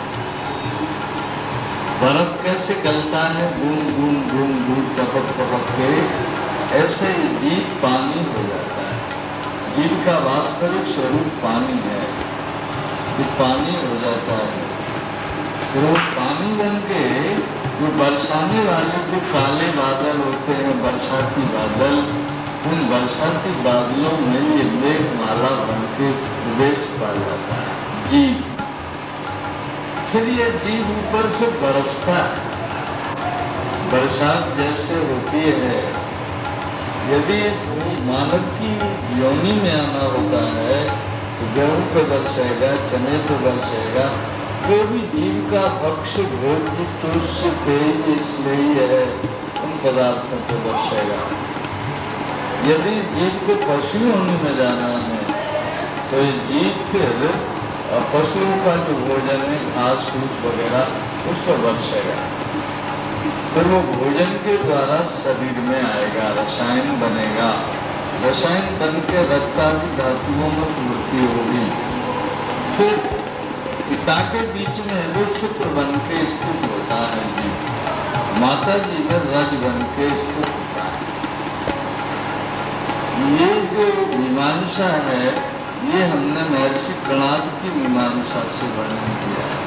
बर्फ कैसे गलता है बूंद बूंद बूंद बूंद टपक टपक के, ऐसे जीव पानी हो जाता है। जीव का वास्तविक स्वरूप पानी है, ये पानी हो जाता है। तो पानी बन के जो बरसाने वाले जो काले बादल होते हैं, बरसाती बादल, उन बरसाती बादलों में ये मेघमाला बन के प्रवेश पा जाता है जीव। फिर ये जीव ऊपर से बरसता है, बरसात जैसे होती है। यदि इस मानव की योनि में आना होता है तो गेहूं पे बरसेगा, चने पे बरसेगा, जो भी जीव का भक्ष्य भोज्य चोष्य पेय इसलिए है उन पदार्थों पे बरसेगा। यदि जीव को पशु योनि में जाना है तो इस जीव फिर पशुओं का जो भोजन है घास फूस वगैरह उस पर बरसेगा। फिर वो भोजन के द्वारा शरीर में आएगा, रसायन बनेगा, रसायन बन के रक्तादि धातुओं में पूर्ति होगी। फिर पिता के बीच में वो शुक्र बन के स्थित होता है जीव, माता जी में रज बन के स्थित होता है। ये जो मीमांसा है ये हमने महर्षि कणाद की मीमांसा से वर्णन किया है।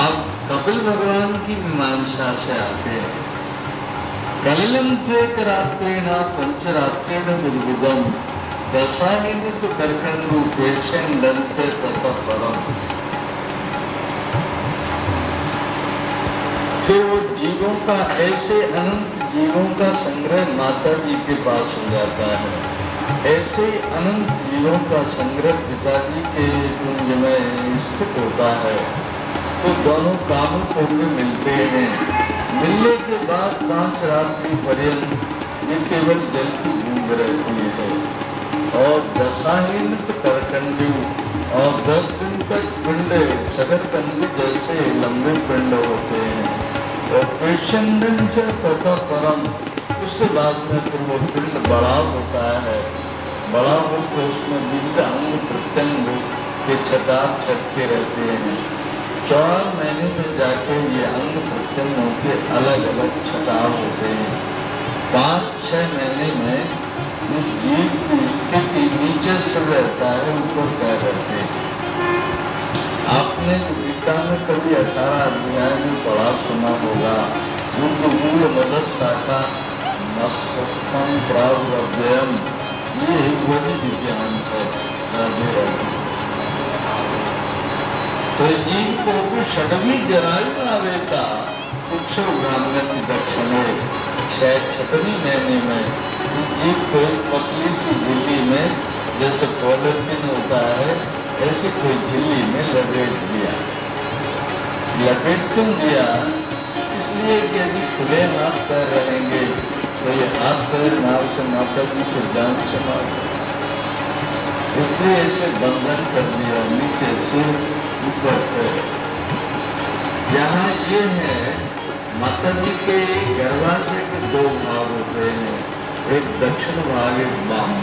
अब कपिल भगवान की मीमांसा से आते हैं। कलिलम चेक रात्रेण पंचरात्रेण दुर्गुदम दशाहित दर्शन रूपेशन दंत ततः परम। फिर वो जीवों का ऐसे अनंत जीवों का संग्रह माता जी के पास हो जाता है, ऐसे अनंत जीवों का संग्रह पिताजी के कुंज में स्थित होता है। तो दोनों कामों को भी मिलते हैं। मिलने के बाद 5 रात्रि पर्यंत ये केवल जल की बूंद रहती है और दशाहीन करकंडू और 10 दिन तक पिंड शकरकंद जैसे लंबे पिंड होते हैं और पेशंडन से तथा परम। उसके बाद में फिर वो पिंड बड़ा होता है, बड़ा होकर उसमें विविध अंग प्रत्यंग के छटाप छटके रहते हैं। 4 महीने में जाके ये अंग प्रत्यंगों के अलग अलग छटाव होते हैं। 5-6 महीने में इस जीव की स्थिति नीचे से रहता है, ऊपर पैर रहते हैं। आपने गीता में कभी 18 अध्याय में पढ़ा सुना होगा, उनको मूल मदद शाखा नस्तम प्रावव्ययम, ये वही विज्ञान है। राधे राधे। तो जीव को भी षडवी जरायु आवेता कुछ ब्राह्मण की दक्षिणे 6-7 महीने में जीव को पतली सी झिल्ली में, जैसे पॉलिथीन होता है ऐसी कोई झिल्ली में लपेट दिया। लपेट क्यों दिया? इसलिए कि यदि खुले हाथ पैर रहेंगे तो ये हाथ पैर नाव से माता जी को जान से मार, इसलिए ऐसे बंधन कर दिया नीचे से ऊपर से। यहाँ ये है माता जी के गर्भाशय के 2 भाग होते हैं, एक दक्षिण भाग एक वाम।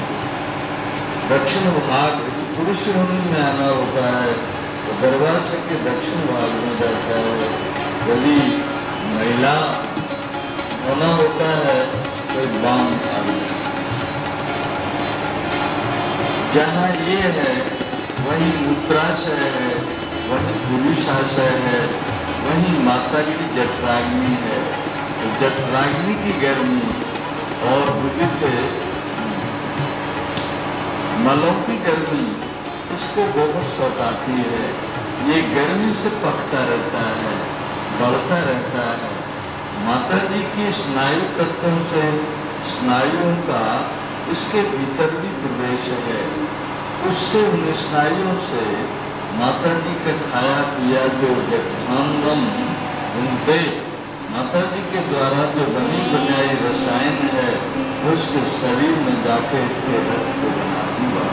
दक्षिण भाग पुरुष योनि में आना होता है तो गर्भाशय के दक्षिण भाग में जाता है, यदि महिला होना होता है तो वाम भाग में। जहाँ ये है वही मूत्राशय है, वही पुरुषाशय है, वही माता की जठराग्नि है। तो जठराग्नि की गर्मी और विविध मलों की गर्मी इसको बहुत सताती है। ये गर्मी से पकता रहता है, बढ़ता रहता है। माता जी की स्नायु तत्वों से स्नायुओं का इसके भीतर भी प्रवेश है उससे निष्ठाइयों से माता जी का खाया पिया जो जठांगम उनके माता जी के द्वारा जो बनी बनाई रसायन है उसके शरीर में जाके इसके रक्त को बना दूंगा।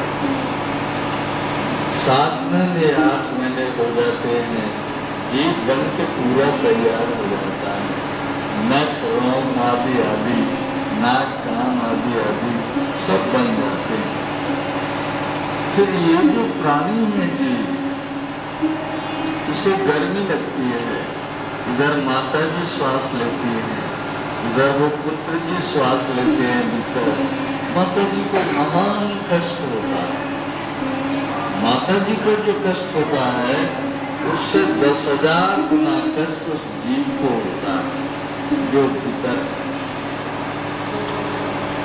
7 महीने 8 महीने हो जाते हैं, जीव बन के पूरा तैयार हो जाता है। नख रोम आदि आदि, नाक कान आदि आदि सब बन जाते हैं। फिर ये जो प्राणी है जीव, इसे गर्मी लगती है, इधर माता जी श्वास लेती है, इधर वो पुत्र जी श्वास लेते हैं भीतर। माता जी को महान कष्ट होता है। माता जी को जो कष्ट होता है उससे 10,000 गुना कष्ट उस जीव को होता है जो भीतर।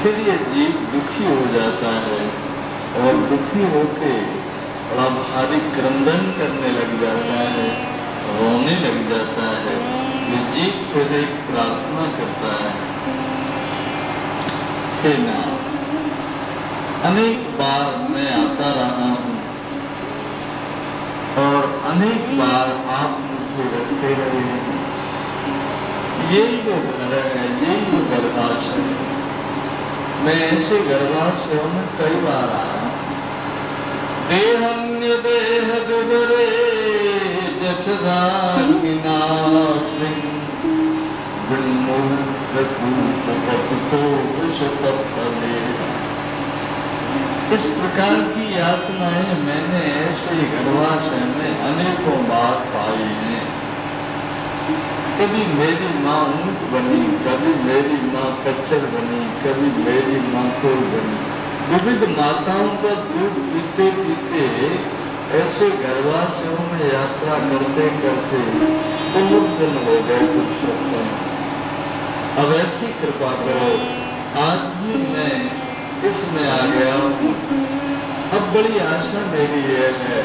फिर ये जीव दुखी हो जाता है और दुखी होके बड़ा भारी क्रंदन करने लग जाता है, रोने लग जाता है। ये जीव फिर एक प्रार्थना करता है, हे नाथ, अनेक बार मैं आता रहा हूँ और अनेक बार आप मुझे रखते रहे हैं। यही जो घर है, यही जो गर्भाशय है, मैं ऐसे गर्भाशय में कई बार आया। देहन्य देह विवरे इस प्रकार की यातनाएं मैंने ऐसे गर्भाशय में अनेकों बार पाई हैं। कभी मेरी माँ ऊंट बनी, कभी मेरी माँ कच्चर बनी, कभी मेरी माँ कोल बनी। विविध माताओं का दूध पीते पीते ऐसे गर्भाशयों में यात्रा करते करते बहुत दिन हो गए पुरुषोत्तम। अब ऐसी कृपा करो, आज भी मैं इसमें आ गया हूँ। अब बड़ी आशा मेरी ये है,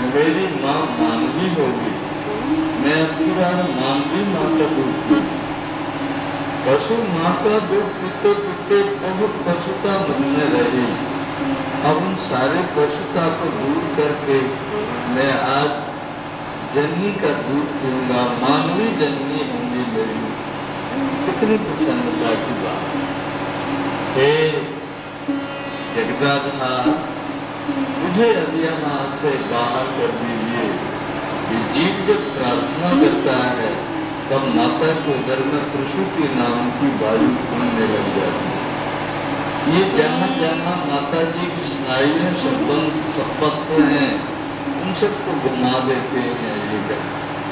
मेरी माँ मानवी होगी। मैं अब की बार मानवी माँ का दूध पी, पशु माँ का दूध पीते पीते बहुत पशुता मुझमें रही। अब उन सारे पशुता को दूर करके मैं आज जननी का दूध पीऊंगा, मानवी जननी होंगी मेरी। कितनी प्रसन्नता की बात। हे जगदाधार, मुझे अब यहाँ से बाहर कर दीजिए। ये जीव जब प्रार्थना करता है तब माता के उदर में प्रसूति नाम की वायु फूलने लग जाती है। ये जहाँ जहाँ माता जी की स्नायुएं संबद्ध हैं उन सबको घुमा देते हैं। ये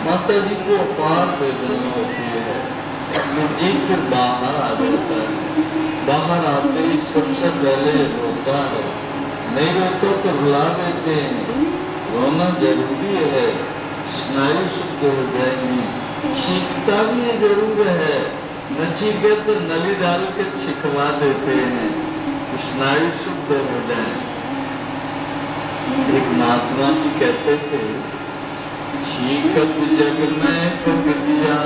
माता जी को अपार वेदना होती है, ये जीव फिर बाहर आ जाता है। बाहर आते ही सबसे पहले रोता है, नहीं रोता तो रुला देते हैं। रोना जरूरी है, स्नायु शुद्ध हो जाएंगी। छींकता भी जरूर है, न छींके तो नली डाल के छिकवा देते हैं, स्नायु शुद्ध हो जाए। एक महात्मा जी कहते थे, छीकत जग में कब दिया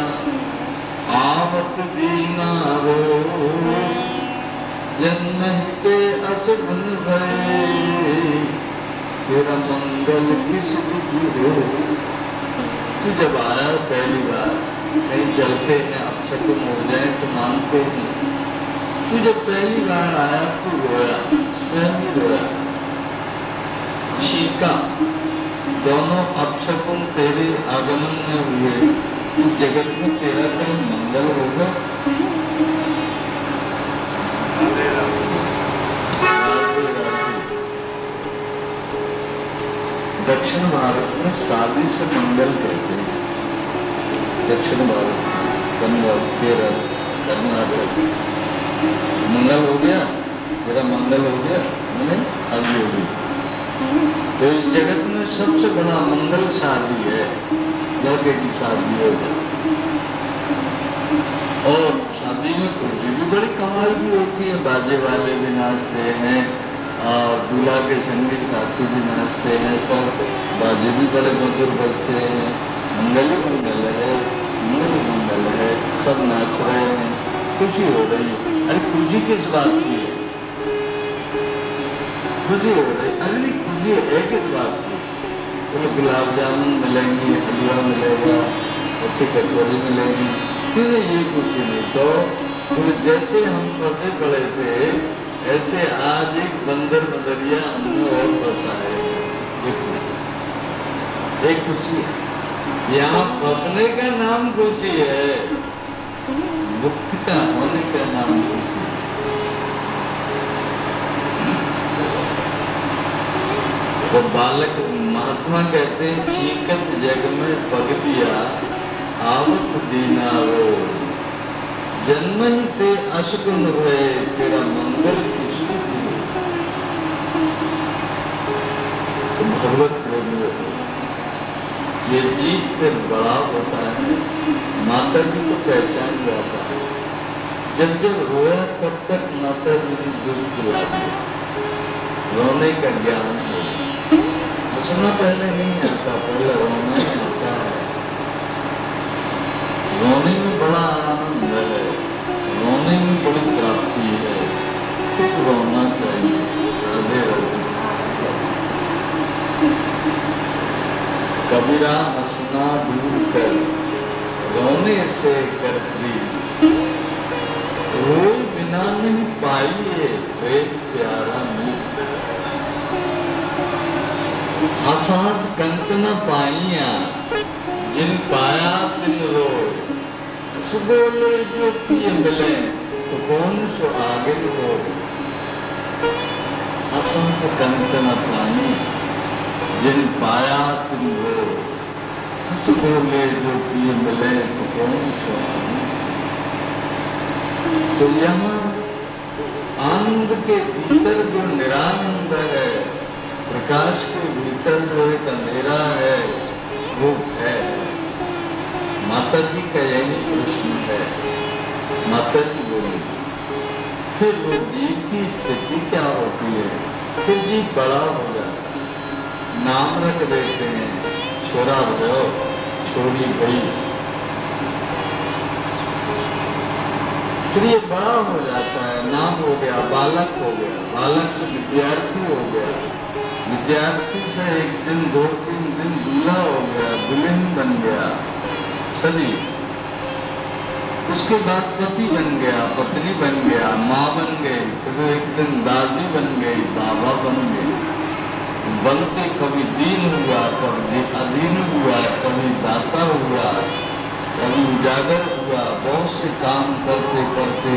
आवत दीना रो, जन्म के असगुन भये तेरा मंगल किस विधि हो। तू जब आया पहली बार, कहीं चलते हैं अब शकुन हो जाए तो मानते हैं। तू जब पहली बार आया तू रोया, स्वयं ही रोया, छीका। दोनों अपशकुन तेरे आगमन में हुए। इस जगत में तेरा कहीं मंगल होगा? दक्षिण भारत में शादी से मंगल कहते हैं। दक्षिण भारत, बंगाल, केरल, कर्नाटक, मंगल हो गया, मेरा मंगल हो गया, मैंने शादी हो गई। तो इस जगत में सबसे बड़ा मंगल शादी है, लड़के की शादी हो जाए। और शादी में खुशी भी बड़ी कमाल भी होती है, बाजे वाले भी नाचते हैं और दूल्हा के संगी साथी भी नाचते हैं, सब बाजे भी बड़े मधुर बजते हैं। मंगल ही मंगल है, मंगल है, सब नाच रहे हैं, खुशी हो रही है। अरे खुशी किस बात की है? खुशी हो रही, अगली खुशी है किस बात की? तो गुलाब जामुन मिलेंगी, हलवा मिलेगा, अच्छी कचौरी मिलेगी, फिर ये खुशी नहीं। तो जैसे हम फंसे पड़े थे, ऐसे आज एक बंदर बंदरिया हमने और फंसा है। एक खुशी, यहाँ फंसने का नाम खुशी है, मुक्त का होने का नाम खुशी। तो बालक महात्मा कहते हैं, चीकत जग में पग दिया आवत दीना रो, जन्म ही ते अशकुन हुए तेरा मंगल किसी की। तो भगवत प्रेम ये जीत से बड़ा होता है, माता जी को पहचान जाता है। जब जब रोया तब तक माता जी ने दुर्ग रोने का ज्ञान हो। हंसना पहले नहीं आता, पहले रोना ही आता है। रोने में बड़ा आनंद है, रोने में बड़ी प्राप्ति है, खुद रोना चाहिए। राधे राधे। कबीरा हंसना दूर कर रोने से कर फ्री, रोए बिना नहीं पाइए प्रेम प्यारा नहीं। हंस कंक न पाइया जिन पाया तिन रो, सुबोले जो पिए मिले तो कौन सो आगे हो। हंस कंक न पाई जिन पाया तिन रो, सुबोले जो पिए मिले तो कौन सो आगे। तो यहाँ आनंद के भीतर जो निरानंद है, प्रकाश के भीतर जो एक अंधेरा है, वो है। माता जी का यही प्रश्न है। माता जी बोली, फिर वो जीव की स्थिति क्या होती है? फिर जीव बड़ा हो जाता है, नाम रख देते हैं, छोरा भयो, छोरी भई। फिर ये बड़ा हो जाता है, नाम हो गया, बालक हो गया, बालक से विद्यार्थी हो गया, विद्यार्थी से एक दिन 2-3 दिन दूल्हा हो गया, दुल्हन बन गया, सभी। उसके बाद पति बन गया, पत्नी बन गया, माँ बन गई, फिर एक दिन दादी बन गई, बाबा बन गए। बनते कभी दीन हुआ, कभी अधीन हुआ, कभी दाता हुआ, कभी उजागर हुआ। बहुत से काम करते करते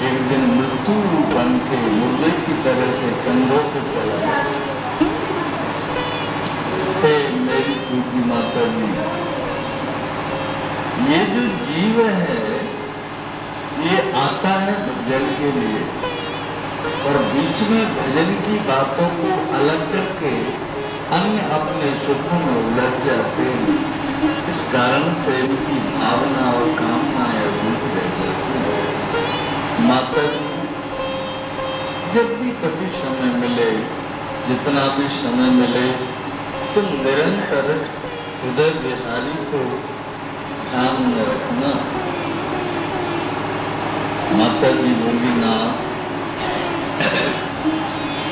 एक दिन मृत्यु बन के मुर्दे की तरह से कंधों पे चला गया। मेरी पूजी माता जी, ये जो जीव है ये आता है भजन के लिए, और बीच में भजन की बातों को अलग करके अन्य अपने सुखों में उलझ जाते हैं। इस कारण से इनकी भावना और कामनाएं अधूरी रह जाती है। माता जी जब भी कभी समय मिले, जितना भी समय मिले, तुम निरंतर हृदय बिहारी को ध्यान में रखना। माता जी बोली, ना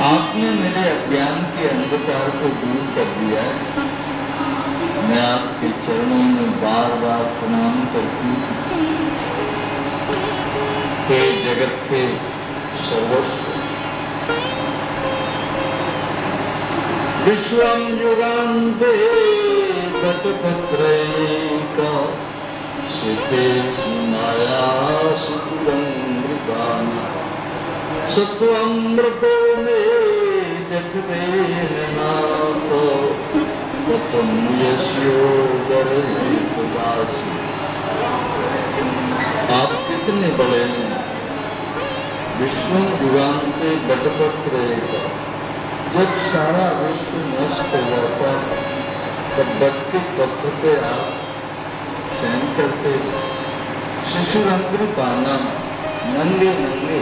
आपने मेरे अज्ञान के अंधकार को दूर कर दिया है। मैं आपके चरणों में बार बार प्रणाम करती हूँ। हे जगत के सर्वस्व, विश्वं युगान्ते तटपत्रैका सुते माया सुरंगृताना, सत्वमृतो मे जठरे नाथ, ततम यस्योदरहितदासी। आप कितने बड़े हैं। विश्वं युगान्ते तटपत्रैका, जब सारा विश्व नष्ट हो जाता तब बट के पत्र पे आप शयन करते। शिशुरंग्र पाना, नंगे नंगे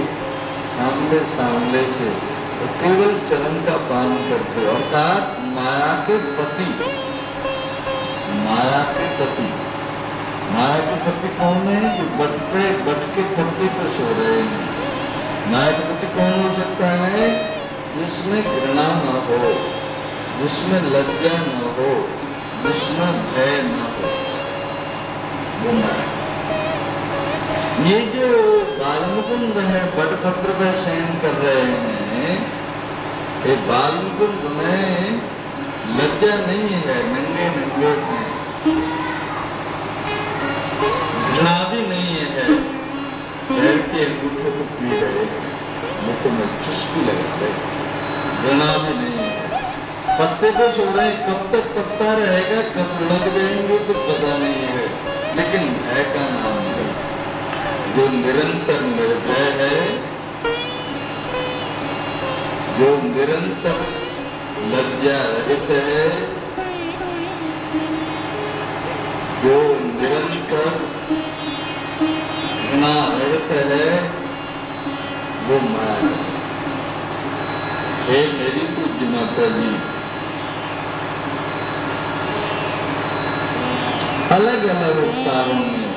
सामने सामने से तो केवल चरण का पान करते, अर्थात माया के पति। माया के पति, माया के पति कौन है? जो बट के पत्ते पर सो रहे हैं। माया के पति कौन हो सकता है? जिसमें घृणा न हो, जिसमें लज्जा न हो, जिसमें भय न हो, वो माया। ये जो बालमुकुंद है, बटपत्र पर शयन कर रहे हैं, ये बालमुकुंद में लज्जा नहीं है, नंगे नंगे हैं, घृणा भी नहीं है, पैर के अंगूठे को पी रहे, मुख में चुस्की लगा रहे, घृणा भी नहीं है, पत्ते पे सो रहे, कब तक पत्ता रहेगा, कब लग जाएंगे कुछ पता नहीं है, लेकिन भय का नाम है। जो निरंतर निर्भय है, जो निरंतर लज्जा रहित है, जो निरंतर घृणा रहित है, वो माया है। हे मेरी पूज्य माता जी, अलग अलग अवतारों में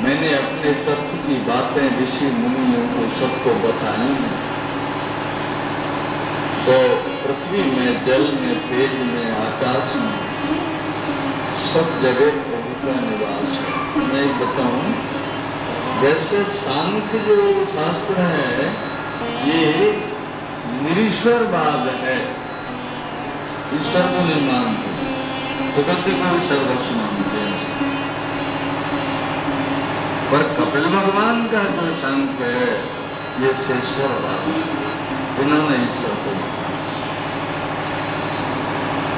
मैंने अपने तत्व की बातें ऋषि मुनियों को सबको बताई हैं। तो पृथ्वी में, जल में, तेज में, आकाश में, सब जगह प्रभु का निवास है। मैं एक बताऊं, जैसे सांख्य जो शास्त्र है, ये निरीश्वरवाद है, ईश्वर को नहीं मानते, प्रकृति को भी सर्वस्व मानते हैं। पर कपिल भगवान का जो सांख्य है, ये शेश्वरवाद, इन्होंने ईश्वर को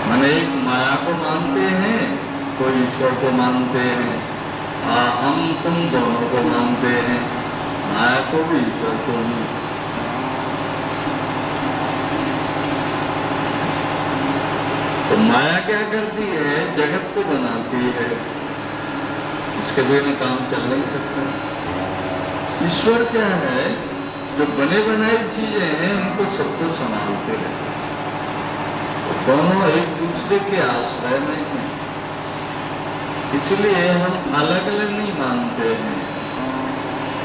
माने एक माया को मानते हैं, कोई ईश्वर को मानते हैं, हम तुम दोनों को मानते हैं, माया को भी ईश्वर को भी। तो माया क्या करती है? जगत को बनाती है, इसके बिना काम चल नहीं सकता। ईश्वर क्या है? जो बने बनाई चीजें हैं, उनको सबको संभालते हैं। तो दोनों एक दूसरे के आश्रय में हैं, इसलिए हम अलग अलग नहीं मानते हैं।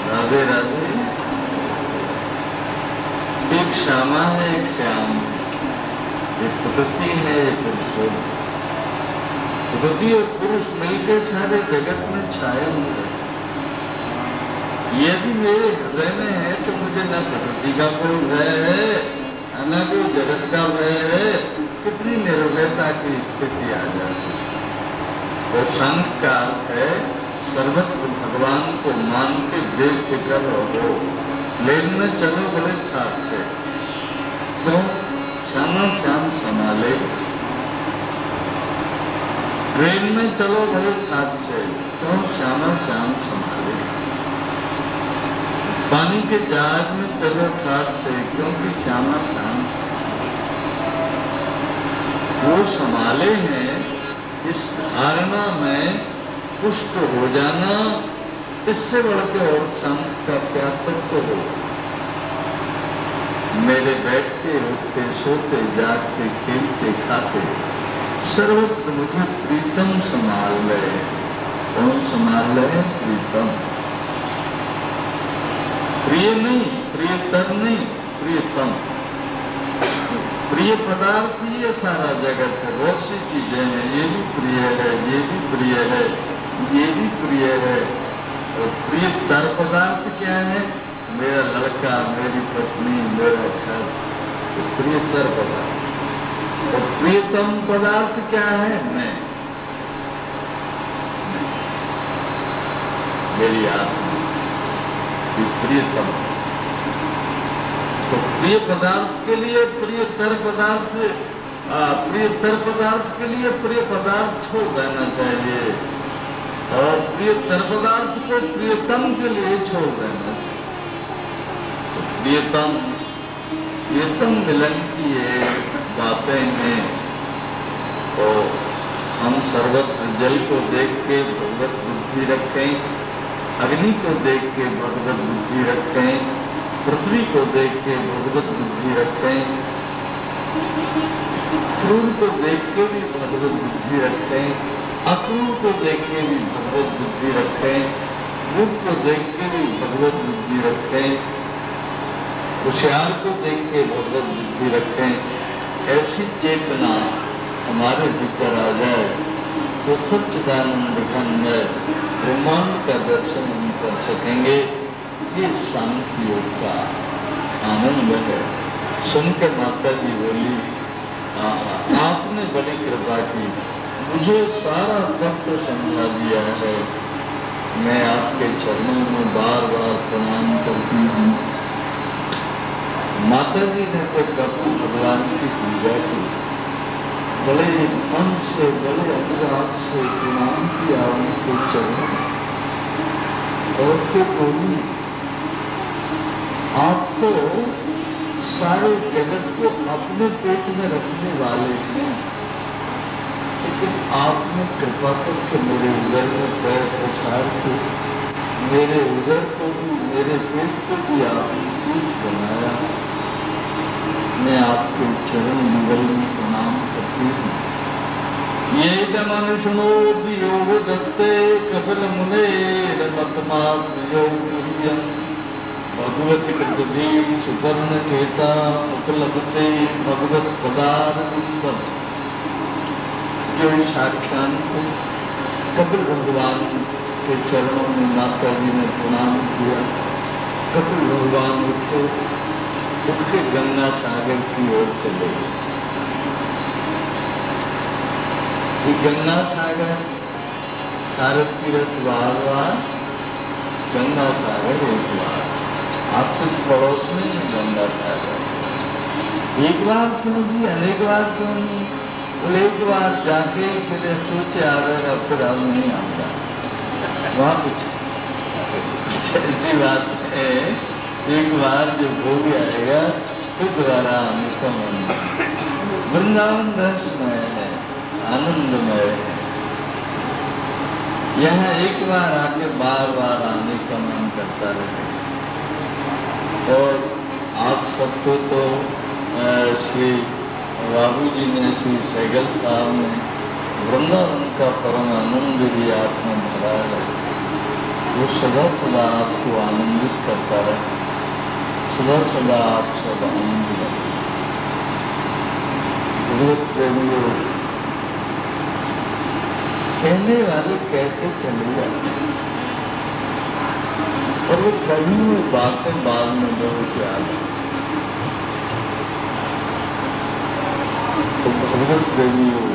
राधे राधे। एक श्यामा है, एक श्याम, एक प्रकृति है, एक पुरुष। प्रकृति और पुरुष मिलकर सारे जगत में छाए हुए हैं। यदि मेरे हृदय में है तो मुझे न प्रकृति का कोई भय है, न कोई जगत का भय है। कितनी निर्भयता की स्थिति आ जाती है। तो संघ का अर्थ है सर्वत्र भगवान को मान के बेफिक्र रहो, लेन चलो बड़े छाप से, तो श्यामा श्याम संभाले। ट्रेन में चलो बड़े साथ से, तो श्यामा श्याम संभाले। पानी के जहाज में चलो साथ से, क्योंकि श्यामा श्याम वो संभाले हैं। इस धारणा में पुष्ट हो जाना, इससे बढ़कर और संत का क्या तत्व हो। मेरे बैठते उठते सोते जागते खेलते खाते सर्वत्र मुझे प्रीतम संभाल रहे। कौन संभाल रहे? प्रीतम। प्रिय नहीं, प्रियतर नहीं, प्रियतम। प्रिय पदार्थ ही ये सारा जगत है, बहुत सी चीजें हैं। ये भी प्रिय है, ये भी प्रिय है, ये भी प्रिय है। और प्रियतर पदार्थ क्या है? मेरा लड़का, मेरी पत्नी, मेरा घर, प्रियतर पदार्थ। और प्रियतम पदार्थ क्या है? मैं, मेरी आत्मा, प्रियतम। तो प्रिय पदार्थ के लिए प्रियतर पदार्थ, प्रियतर पदार्थ के लिए प्रिय पदार्थ छोड़ देना चाहिए, और प्रियतर पदार्थ को प्रियतम के लिए छोड़ देना चाहिए। तो प्रियतम, प्रियतम मिलन की ये बातें हैं। तो हम सर्वत्र जल को देख के भगवत बुद्धि रखें, अग्नि को देख के भगवत बुद्धि रखें, पृथ्वी को देख के भगवत बुद्धि रखें, क्रूर को देख के भी भगवत बुद्धि रखें, अक्रूर को देख के भी भगवत बुद्धि रखें, रूप को देख के भी भगवत बुद्धि रखें। होशियार को देख के भगवत बुद्धि रखें, ऐसी चेतना हमारे भीतर आ जाए तो सच्चिदानंद घन ब्रह्मांड का दर्शन हम कर सकेंगे। ये सांख्य योग का आनंद है। सुनकर माता जी बोली, आपने बड़ी कृपा की, मुझे सारा तत्व समझा दिया है। मैं आपके चरणों में बार बार प्रणाम करती हूँ। माता जी ने तो कपूर भगवान की पूजा की, बड़े मन से बड़े अनुराग से प्रणाम किया उनके चरणों, और फिर बोली, आप तो सारे जगत को अपने पेट में रखने वाले हैं, लेकिन आपने कृपा करके मेरे उदर में पैर पसार के मेरे उदर को भी, मेरे पेट को भी आपने कुछ बनाया। मैं आपके चरण मंगल में प्रणाम करती हूँ। ये मनुष्यो योग दत्ते कपिल मुने मतमात्र योग भगवती कृति सुपर्ण केता उपलब्धते भगवत पदार्थ। जो साक्षात कपिल भगवान के चरणों में माता जी ने प्रणाम किया। कपिल भगवान उठ के गंगा सागर की ओर चले। ये गंगा सागर सारस तीरथ बार गंगा सागर एक बार आपके पड़ोस में ही गंगा सागर। एक बार क्यों जी, अनेक बार क्यों नहीं? तो एक बार जाके फिर सोचे आ रहे, अब फिर हम नहीं आऊंगा वहां कुछ ऐसी बात है। एक बार जो हो आएगा फिर दोबारा आने का मन। वृंदावन रसमय है, आनंदमय है। यहाँ एक बार आके बार बार आने का मन करता रहे। और आप सबको तो श्री बाबू जी ने, श्री सैगल साहब ने वृंदावन का परम आनंद भी आपने भरा है। वो सदा सदा आपको आनंदित करता रहे, सदा सदा आप सब आनंद रहे। भगवत प्रेमियों, कहने वाले कहते चले जाते और वो कभी हुई बातें बाद में बहुत याद है। तो भगवत प्रेमियों,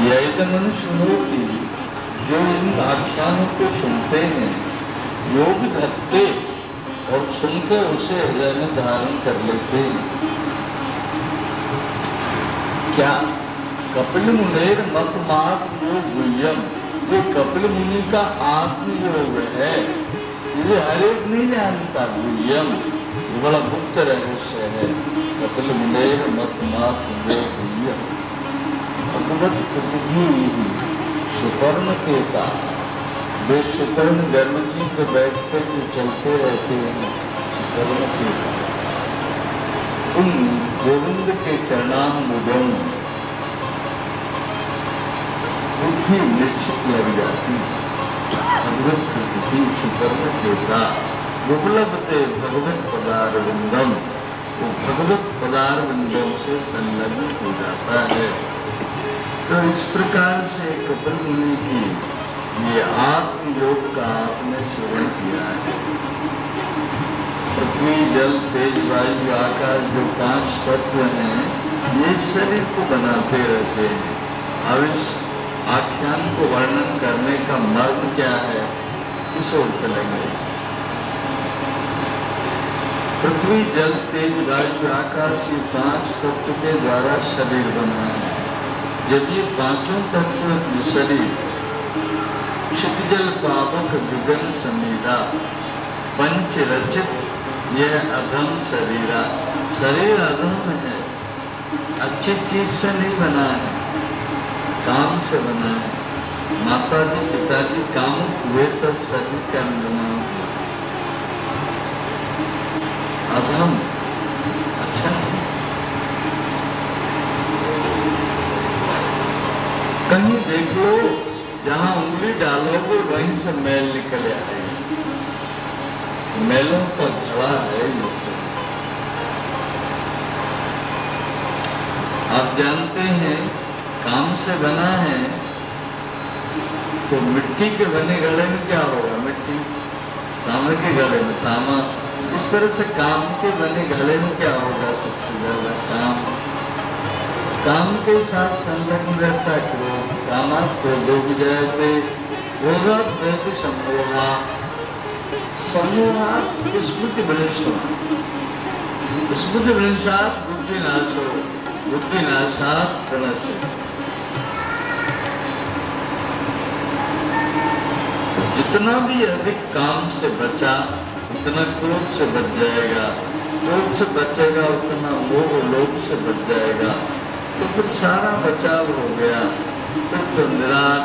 यही मनुष्य होती जो इन आख्यानों को सुनते हैं, योग धरते और सुनकर उसे हृदय में धारण कर लेते हैं। क्या कपिल मुनेर मत मात योग गुह्यम, ये कपिल मुनि का आत्मयोग है, इसे हर एक नहीं जानता। गुह्यम ये बड़ा गुप्त रहस्य है। कपिल मुनेर मत मात योग गुह्यम। भगवत बुद्धि सुपर्ण केता, वे सुपर्ण गर्भ जी पे बैठते जो चलते रहते हैं, सुपर्ण केता उन गोविंद के चरणाम्बुजों बुद्धि निश्चित लग जाती। भगवत कृति सुपर्ण केता उपलब्धते भगवत पदारविंदम, वो भगवत पदारविंदों से संलग्न हो जाता है। तो इस प्रकार से कपिल मुनि की ये आत्मयोग का आपने सेवन किया है। पृथ्वी जल तेज वायु आकाश जो 5 तत्व हैं, ये शरीर को बनाते रहते हैं। अब इस आख्यान को वर्णन करने का मर्म क्या है, इस ओर चलेंगे। पृथ्वी जल तेज वायु आकाश ये 5 तत्व के द्वारा शरीर बना है। जब ये 5 तत्व शरीर क्षितिजल पावक विगन समीरा पंच रचित, यह अधम शरीरा, शरीर अधम है, अच्छी चीज से नहीं बना है, काम से बना है। माता जी पिताजी कामुक हुए तब शरीर का निर्माण हुआ। अधम अच्छा नहीं। कहीं देख लो, जहां उंगली डालोगे वहीं से मैल निकल आएगी। मैलों का घड़ा है ये सब। आप जानते हैं काम से बना है तो मिट्टी के बने घड़े में क्या होगा? मिट्टी। तांबे के घड़े में तांबा। इस तरह से काम के बने घड़े में क्या होगा? सबसे ज्यादा काम। काम के साथ संलग्न रहता है क्रोध। कामात क्रोधो विजयते क्रोधात् भवति सम्मोहात्। सम्मोहात् स्मृतिभ्रंशात्। स्मृतिभ्रंशात् बुद्धिनाशो। बुद्धिनाशात् प्रणश्यति। जितना भी अधिक काम से बचा उतना क्रोध से बच जाएगा। क्रोध से बचेगा उतना मोह लोभ से बच जाएगा। तो फिर सारा बचाव हो गया। फिर तो निराश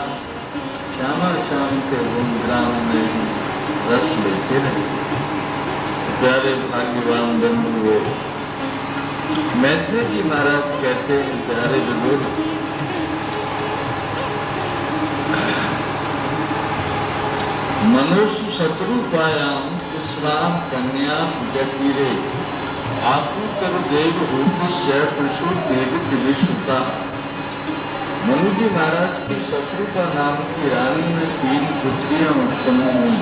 श्यामा श्याम के गुणग्राम में ही रस लेते रहे। प्यारे भाग्यवान बंधुओं, मैत्री जी महाराज कहते हैं, प्यारे बुजुर्ग, मनुष्य शत्रुपायाम विश्राम कन्या जगीरे आपूतर देव रूपस्य पशु देव विश्वता। मनु जी महाराज की शत्रुपा नाम की रानी में 3 पुत्रियां उत्पन्न हुई।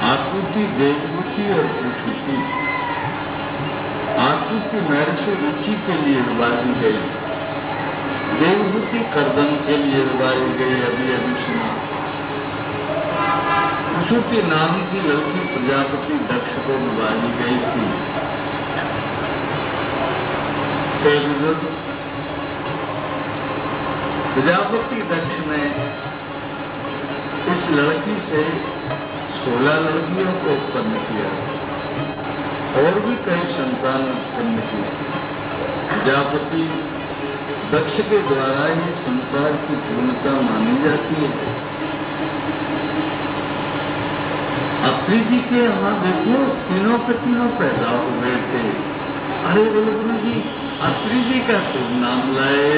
आकृति, देवभूति और प्रसूति। आकृति महर्षि रुचि के लिए उबारी गई। देवभूति कर्दम के लिए उबारी गई, अभी अभी सुना। प्रसूति नाम की लड़की प्रजापति दक्ष को उबारी गई थी। प्रजापति दक्ष ने इस लड़की से 16 लड़कियों को उत्पन्न किया और भी कई संतान उत्पन्न किए। प्रजापति दक्ष के द्वारा ही संसार की पूर्णता मानी जाती है। अत्रि जी के यहाँ देखो तीनों के तीनों पैदा हो गए थे। अरे बोले गुरु जी अत्रि जी का शुभ नाम लाए।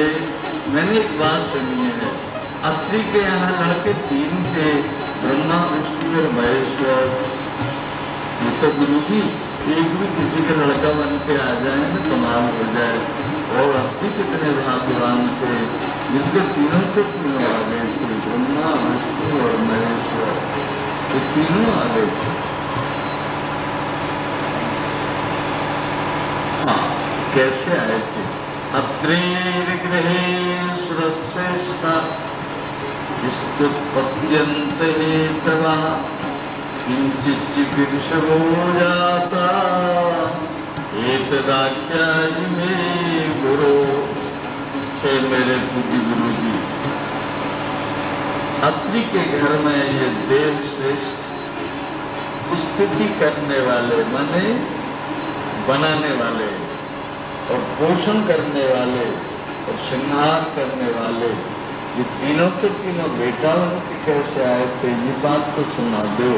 मैंने एक बात सुनी है, अत्रि के यहाँ लड़के 3 थे, ब्रह्मा विष्णु और महेश्वर। तो गुरु जी एक भी किसी का लड़का बन के आ जाए तो कमाल हो जाए। और अत्रि कितने भाग्यवान थे जिनके तीनों के तीनों आ गए थे, ब्रह्मा विष्णु और महेश्वर। ये तीनों आ गए थे। हाँ, कैसे आए थे? अत्रेर्गृहे सुरश्रेष्ठा स्तुत्पत्यन्त हेतवः किञ्चित् चिकीर्षवो जाता एतदाख्यायि मे गुरो। हे मेरे पूज्य गुरु जी, अत्रि के घर में ये देव श्रेष्ठ स्थिति करने वाले, माने बनाने वाले और पोषण करने वाले और श्रृंगार करने वाले, ये तीनों के तीनों बेटा उनके कैसे आए थे, ये बात तो सुना दो।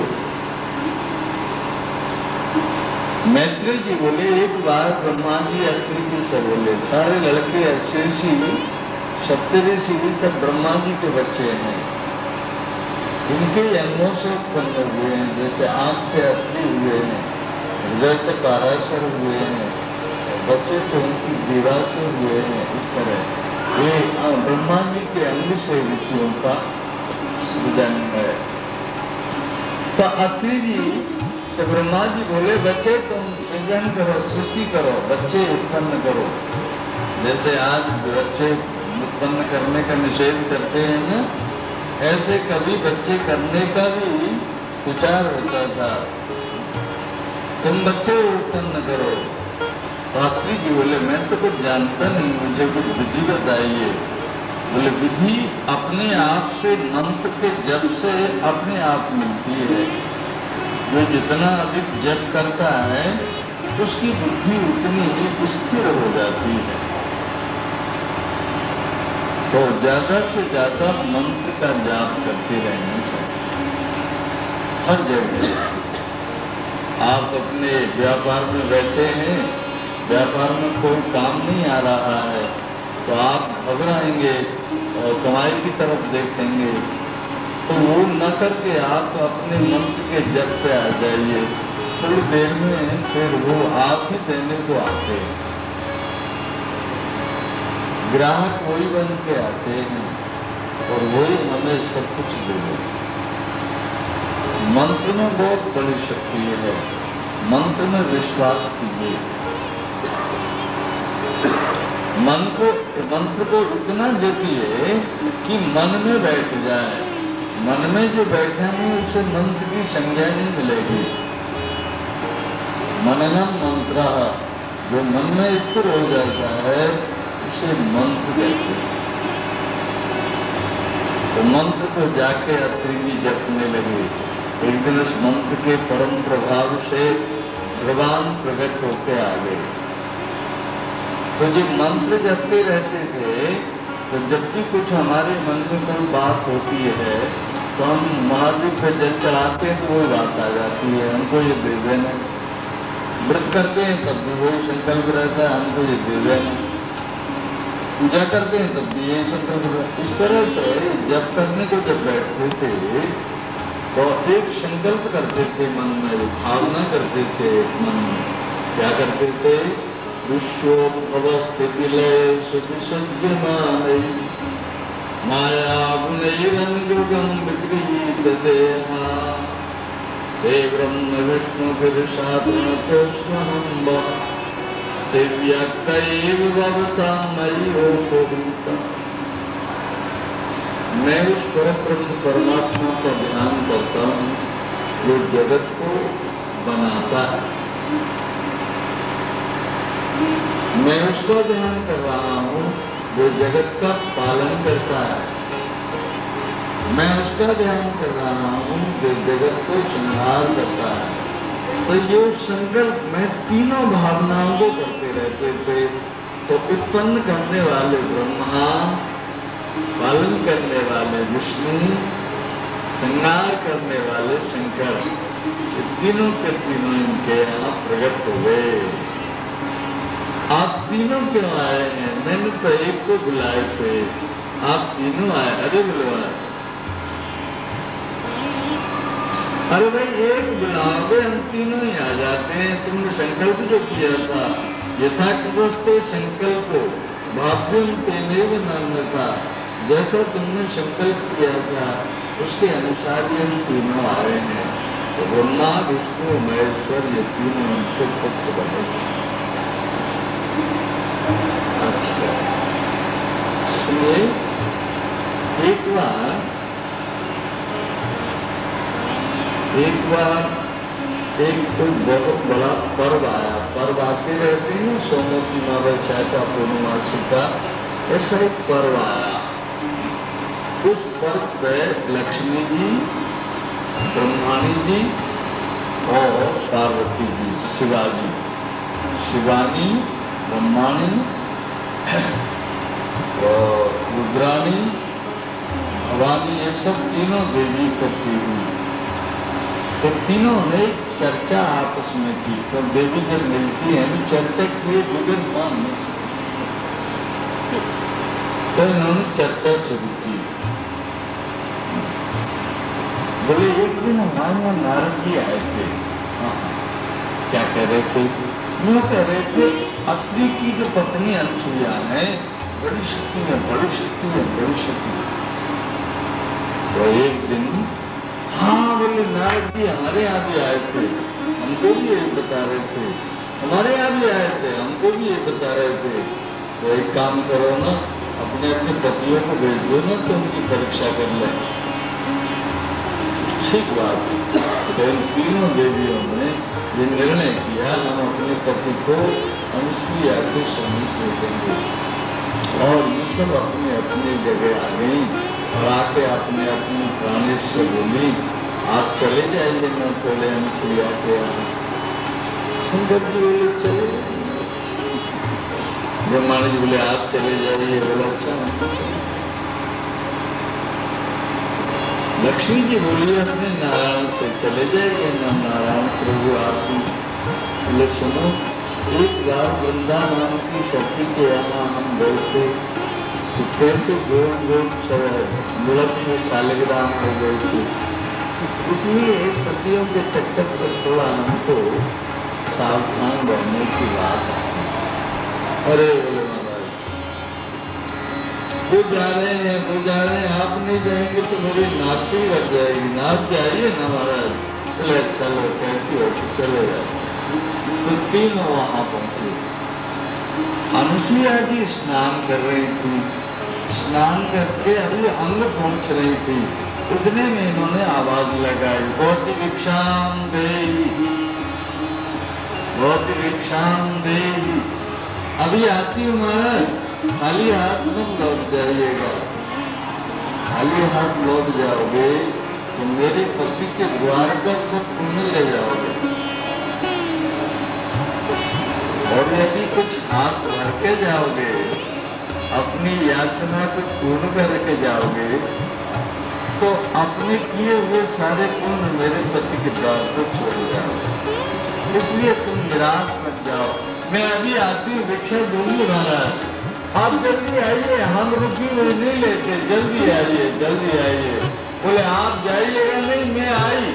मैत्री जी बोले, एक बार ब्रह्मा जी अत्रि जी से बोले, सारे लड़के ऐसे सप्तऋषि सब ब्रह्मा जी के बच्चे हैं। इनके अंगों से उत्पन्न हुए हैं, जैसे आंख से अत्रि हुए हैं, हृदय से पाराशर हुए हैं, बच्चे से उनकी दीवा से हुए हैं। इस तरह ये ब्रह्मा जी के अंग से ऋषियों का सृजन है। तो अत्रि जी से ब्रह्मा जी बोले, बच्चे तुम सृजन करो, सृष्टि करो, बच्चे उत्पन्न करो। जैसे आज बच्चे उत्पन्न करने का निषेध करते हैं ना, ऐसे कभी बच्चे करने का भी विचार होता था। तुम बच्चे उत्पन्न करो। अत्रि जी बोले, मैं तो कुछ जानता नहीं, मुझे कुछ विधि बताइए। बोले, विधि अपने आप से मंत्र के जप से अपने आप मिलती है। जो जितना अधिक जप करता है उसकी बुद्धि उतनी ही स्थिर हो जाती है। तो ज्यादा से ज्यादा मंत्र का जाप करते रहना चाहिए हर जगह। आप अपने व्यापार में बैठे हैं, व्यापार में कोई काम नहीं आ रहा है तो आप घबराएंगे और कमाई की तरफ देखेंगे। तो वो न करके आप अपने मंत्र के जप पे आ जाइए, थोड़ी देर में फिर वो आप ही देने को आते हैं। ग्राहक वही बन के आते हैं और वही हमें सब कुछ देंगे। मंत्र में बहुत बड़ी शक्ति है, मंत्र में विश्वास कीजिए। मंत्र को इतना जपिए कि मन में बैठ जाए। मन में जो बैठा नहीं उसे मंत्र की संज्ञा नहीं मिलेगी। मननम मंत्र, जो मन में स्थिर हो जाता है उसे मंत्र कहते हैं। तो मंत्र को जाके अत्री जी जपने लगे। एक दिन उस मंत्र के परम प्रभाव से भगवान प्रकट होते आ गए। तो जो मंत्र जपते रहते थे, तो जब भी कुछ हमारे मन में कोई बात होती है तो हम महादेव पे जल चढ़ाते हैं तो वो बात आ जाती है, हमको ये दे देना। व्रत करते हैं तब भी वही संकल्प रहता है, हमको ये दे देना। पूजा करते हैं तब भी यही संकल्प रहता है। इस तरह से जब करने को जब बैठते थे तो एक संकल्प करते थे मन में, भावना करते थे मन में। क्या करते थे? विश्वोद्भव स्थिति लय सुखि सज्जमानय माया गुणैरनुगम विक्रीत देहा हे ब्रह्म विष्णु गिरिशात्महं दिव्यक्तैव भवतां मय्योपभूता। मैं उस परब्रह्म परमात्मा का ध्यान करता हूँ जो जगत को बनाता है। मैं उसका ध्यान कर रहा हूँ जो जगत का पालन करता है। मैं उसका ध्यान कर रहा हूँ जो जगत को संहार करता है। तो ये संकल्प में तीनों भावनाओं को करते रहते थे। तो उत्पन्न करने वाले ब्रह्मा, पालन करने वाले विष्णु, संहार करने वाले शंकर, तीनों के तीनों इनके यहाँ प्रकट हो गए। आप तीनों क्यों आए हैं? मैंने तो एक को बुलाए थे, आप तीनों आए। अरे बुलवाए, अरे भाई एक बुलाओगे हम तीनों ही आ जाते हैं। तुमने संकल्प जो किया था यथा कृतस्ते संकल्प भाव्यम तेनेव नान्यथा, जैसा तुमने संकल्प किया था उसके अनुसार ही हम तीनों आए हैं। तो ब्रह्मा विष्णु महेश्वर ये तीनों हमसे पुत्र बने। अच्छा सुनिए, एक बार एक कोई बहुत बड़ा पर्व आया। पर्व आते रहते हैं, सोमवती अमावस्या का, पूर्णमासी का, ऐसा एक पर्व आया। उस पर्व पे लक्ष्मी जी, ब्रह्माणी जी और पार्वती जी, शिवाजी, शिवानी, ब्रह्माणी और रुद्राणी, भवानी, ये सब तीनों देवी इकट्ठी हुई। तो तीनों ने चर्चा आपस में की। तो देवी जब मिलती है चर्चा किए बगैर मान नहीं सकती। तो इन्होंने चर्चा शुरू की। बोले एक दिन हमारे यहाँ नारद जी आए थे। हाँ, क्या कह रहे थे? वो कह रहे थे अत्रि की जो पत्नी अनसुईया है बड़ी शक्ति है, बड़ी शक्ति है, बड़ी शक्ति है। तो एक दिन हाँ बोले नारद जी हमारे यहाँ भी आए थे, हमको भी यही बता रहे थे। हमारे यहाँ भी आए थे, हमको भी यही बता रहे थे। तो एक काम करो ना, अपने अपने पतियों को भेज दो ना, तो उनकी परीक्षा कर ले। ठीक बात। तो इन तीनों देवियों ने ये निर्णय किया हम अपने पति को अनुसुईया से सम्मिलित देंगे। और ये सब अपने अपनी जगह आ गई और आके अपने अपनी प्राणेश से बोली आप चले जाइए न चले अनुसुईया के यहाँ। शंकर जी बोले चले। ब्रह्माणी जी बोले आप चले जाइए। बोला अच्छा। लक्ष्मी जी बोली अपने नारायण से चले जाएंगे ना, नारायण प्रभु आपकी। बोले सुनो, एक बार वृंदा नाम की सखी के यहाँ हम बैठे तो कैसे गोल गोल मुड़क में शालिग्राम हो गए थे। इसलिए सदियों के चक्कर से थोड़ा हमको सावधान रहने की बात है। अरे बोले महाराज वो जा रहे हैं, आप नहीं जाएंगे तो मेरी नाची रख जाएगी, नाच जाइए ना महाराज। चले चलो कहती हो तो चले जाओ। तो तीनों वहां पहुंचे। अनुसुईया जी स्नान कर रही थी, स्नान करके अभी अंग पहुंच रही थी, उतने में इन्होंने आवाज लगाई, भौति भिक्षाम देहि, भौति भिक्षाम देहि। अभी आती हूँ महाराज, खाली हाथ तुम लौट जाइएगा। खाली हाथ लौट जाओगे तो मेरे पति के द्वार का सब पुण्य ले जाओगे, और यदि कुछ हाथ भर के जाओगे, अपनी याचना को पूर्ण करके जाओगे, तो अपने किए हुए सारे पुण्य मेरे पति के द्वार पर छोड़ जाओगे। इसलिए तुम निराश मत जाओ, मैं अभी आती हूँ, भिक्षा दूंगी महाराज, आप जल्दी आइए, हम रुकी हुई नहीं लेते, जल्दी आइए, जल्दी आइए। बोले आप जाइएगा नहीं, मैं आई।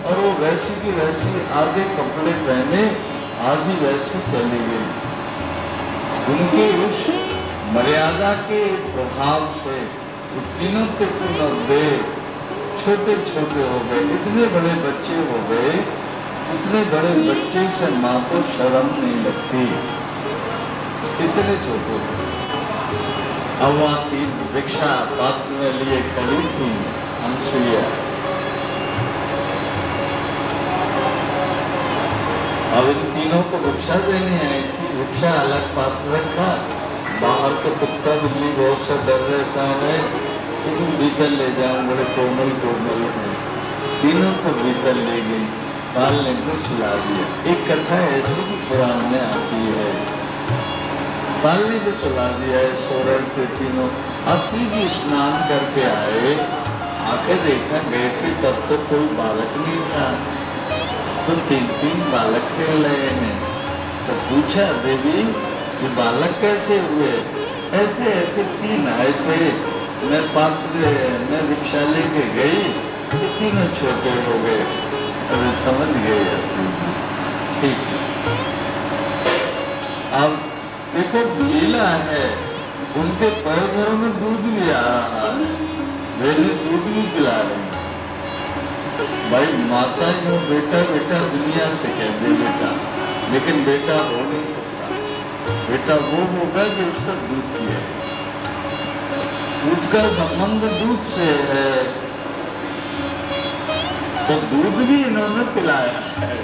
और वो वैसी की वैसी आधे कपड़े पहने आधी वैसी चली गई। उनकी उस मर्यादा के प्रभाव से तीनों के तीनों देह छोटे छोटे हो गए, इतने बड़े बच्चे हो गए, इतने बड़े बच्चे से माँ को शर्म नहीं लगती, इतने छोटे। अब वहाँ तीन भिक्षा पात्र में लिए खड़ी थी अनुसुईया। अब इन तीनों को भिक्षा देने आई थी, भिक्षा अलग पात्र रखा, बाहर के कुत्ता बिल्ली बहुत सा डर रहता है कि तुम भीतर ले जाओ, बड़े कोमल कोमल है। तीनों को भीतर ले गई, पालने को खिला दिया। एक कथा ऐसी भी पुराण में आती है, पालने को चला दिया है। सोरण के तीनों अति भी स्नान करके आए, आके देखा गए थे तब तो कोई बालक नहीं था, तो तीन बालक खेल रहे हैं। तो पूछा देवी ये बालक कैसे हुए? ऐसे ऐसे तीन आए थे, मैं पात्र मैं भिक्षा लेके गई, तीनों छोटे हो गए। अरे समझ गए, ठीक। अब देखो लीला है, उनके पैरों में दूध भी आ रहा है, वे दूध भी पिला रहे हैं। भाई माता जो बेटा बेटा दुनिया से कहते बेटा, लेकिन बेटा हो नहीं सकता। बेटा वो होगा जो उसका दूध पिए, दूध का संबंध दूध से है, तो दूध भी इन्होंने पिलाया है।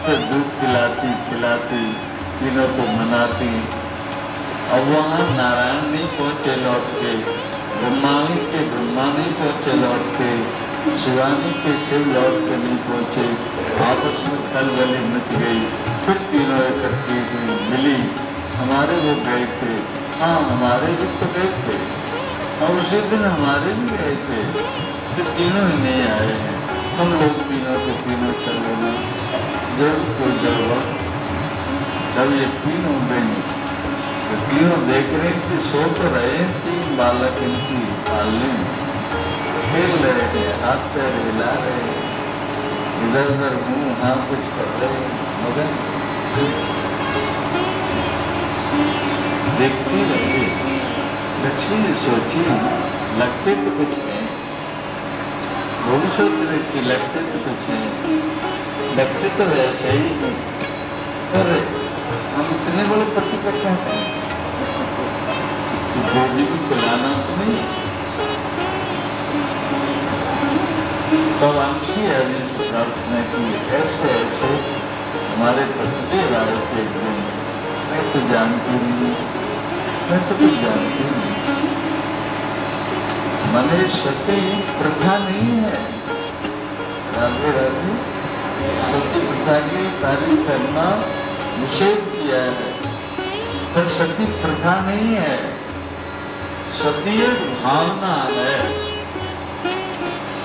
तो दूध पिलाती पिलाती तीनों को मनाती। अब वहाँ नारायण नहीं पहुँचे लौट के, ब्रह्मानी के ब्रह्मा नहीं पहुँचे लौट के, शिवानी के शिव लौट के नहीं पहुँचे। आपस में खलबली मच गई। फिर तीनों इकट्ठी हुई, मिली, हमारे वो गए थे, हाँ हमारे भी तो गए थे, और उसी दिन हमारे भी गए थे, फिर तीनों ही नहीं आए हैं। हम लोग तीनों के तीनों चल गए, जब कोई जरूरत तब ये तीनों बहनी, तो तीनों देख रहे कि सो तो रहे, तीन बालक इनकी पालने खेल रहे थे, हाथ पैर हिला रहे, इधर उधर मुँह हाँ कुछ कर रहे, मगर देखती रही। लक्ष्मी सोची लगते तो कुछ नहीं, वो भी सोच रही थी लगते तो कुछ नहीं, लगते तो वैसे ही नहीं, पर हम इतने बड़े पति करते हैं, गोभी को पिलाना तो नहीं। तब अनुसुईया ने प्रार्थना की, ऐसे ऐसे हमारे पतिदेव आए थे एक दिन, मैं तो जानती नहीं, मैं तो कुछ जानती नहीं। मने सती प्रथा नहीं है, राधे राधे, सती प्रथा की तारीफ करना निषेध किया है, पर सती प्रथा नहीं है, सती एक भावना है।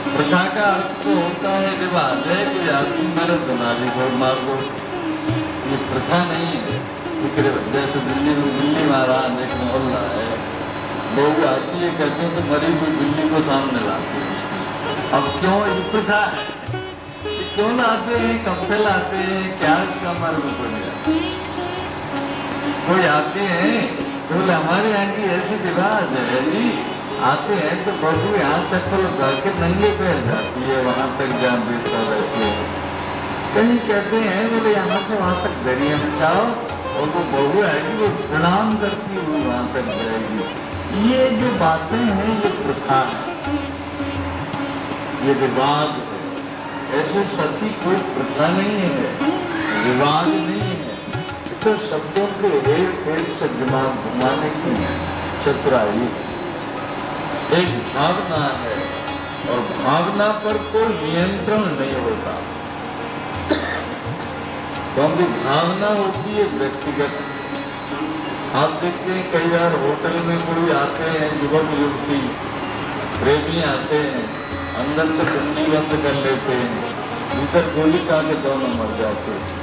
प्रथा का अर्थ तो होता है रिवाज है कि आदमी मर्द बना दी और मार दो, ये प्रथा नहीं है। जैसे दिल्ली में दिल्ली महाराज एक मोहल्ला है, बहू आती है, कहते हैं तो मरी हुई बिल्ली को सामने लाती है। अब क्यों ये प्रथा है, क्यों लाते हैं, कब से लाते हैं, क्या इसका मर्म पड़ेगा? कोई आते हैं तो बोले हमारे यहाँ की ऐसी रिवाज है जी, आते हैं तो बहू यहाँ तक तो घर के नंगे पैर जाती है, वहां तक जहाँ बेचता रहती है। कहीं कहते हैं बोले यहाँ से वहां तक दरिया में जाओ और वो बहू आएगी, वो प्रणाम करती हुई वहां तक जाएगी। ये जो बातें हैं ये प्रथा है, ये रिवाज है। ऐसे सती कोई प्रथा नहीं है, रिवाज नहीं है, तो शब्दों के एक से दिमाग घुमाने की चतुराई एक भावना है, और भावना पर कोई नियंत्रण नहीं होता, क्योंकि भावना होती है व्यक्तिगत। आप देखते हैं कई बार होटल में कोई आते हैं, युवक युवती प्रेमी आते हैं, अंदर से कुंडी बंद कर लेते हैं, भीतर गोली खा के दोनों मर जाते हैं।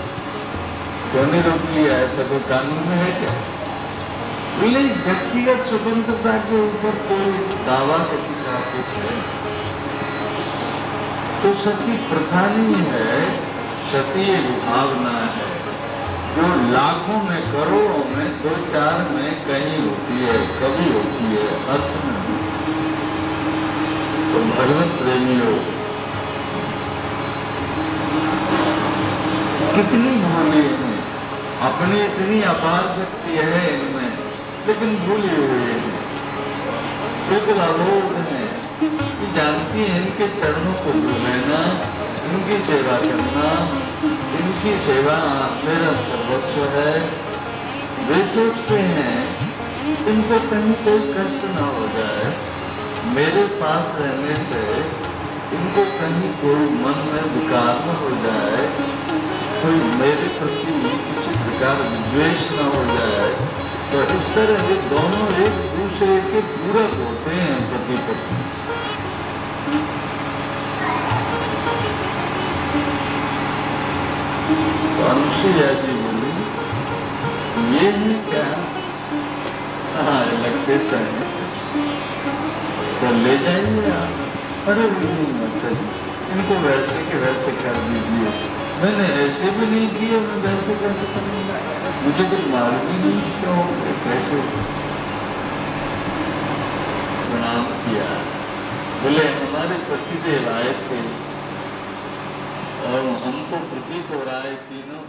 क्यों नहीं रोक लिया? ऐसा कोई कानून में है क्या? बोले व्यक्तिगत स्वतंत्रता के ऊपर कोई दावा किसी का कुछ है तो सती प्रथा नहीं है, सती एक भावना है जो लाखों में करोड़ों में 2-4 में कहीं होती है, कभी होती है, अर्थ में। तो भगवत प्रेमियों, कितनी भूले हैं, अपनी इतनी अपार शक्ति है इनमें, लेकिन भूले हुए हैं, बिल्कुल अबोध हैं कि जानती हैं इनके चरणों को लेना, इनकी सेवा करना, इनकी सेवा मेरा सर्वस्व है। वे सोचते हैं इनको कहीं कोई कष्ट ना हो जाए, मेरे पास रहने से इनको कहीं कोई मन में विकार न हो जाए, कोई मेरे प्रति किसी प्रकार द्वेष न हो जाए। तो इस तरह ये दोनों एक दूसरे के पूरक होते हैं, पति पत्नी। तो अनुसुईया जी बोली ये है क्या? हाँ लगते हैं तो ले जाइए आप। अरे नहीं माता जी, इनको वैसे के वैसे कर दीजिए। मैंने ऐसे भी नहीं किए, मैं वैसे कैसे करूँगा? मुझे कुछ मालूम ही नहीं क्यों कैसे। प्रणाम किया, बोले हमारे पतिदेव आए थे और हमको प्रतीत हो रहा है तीनों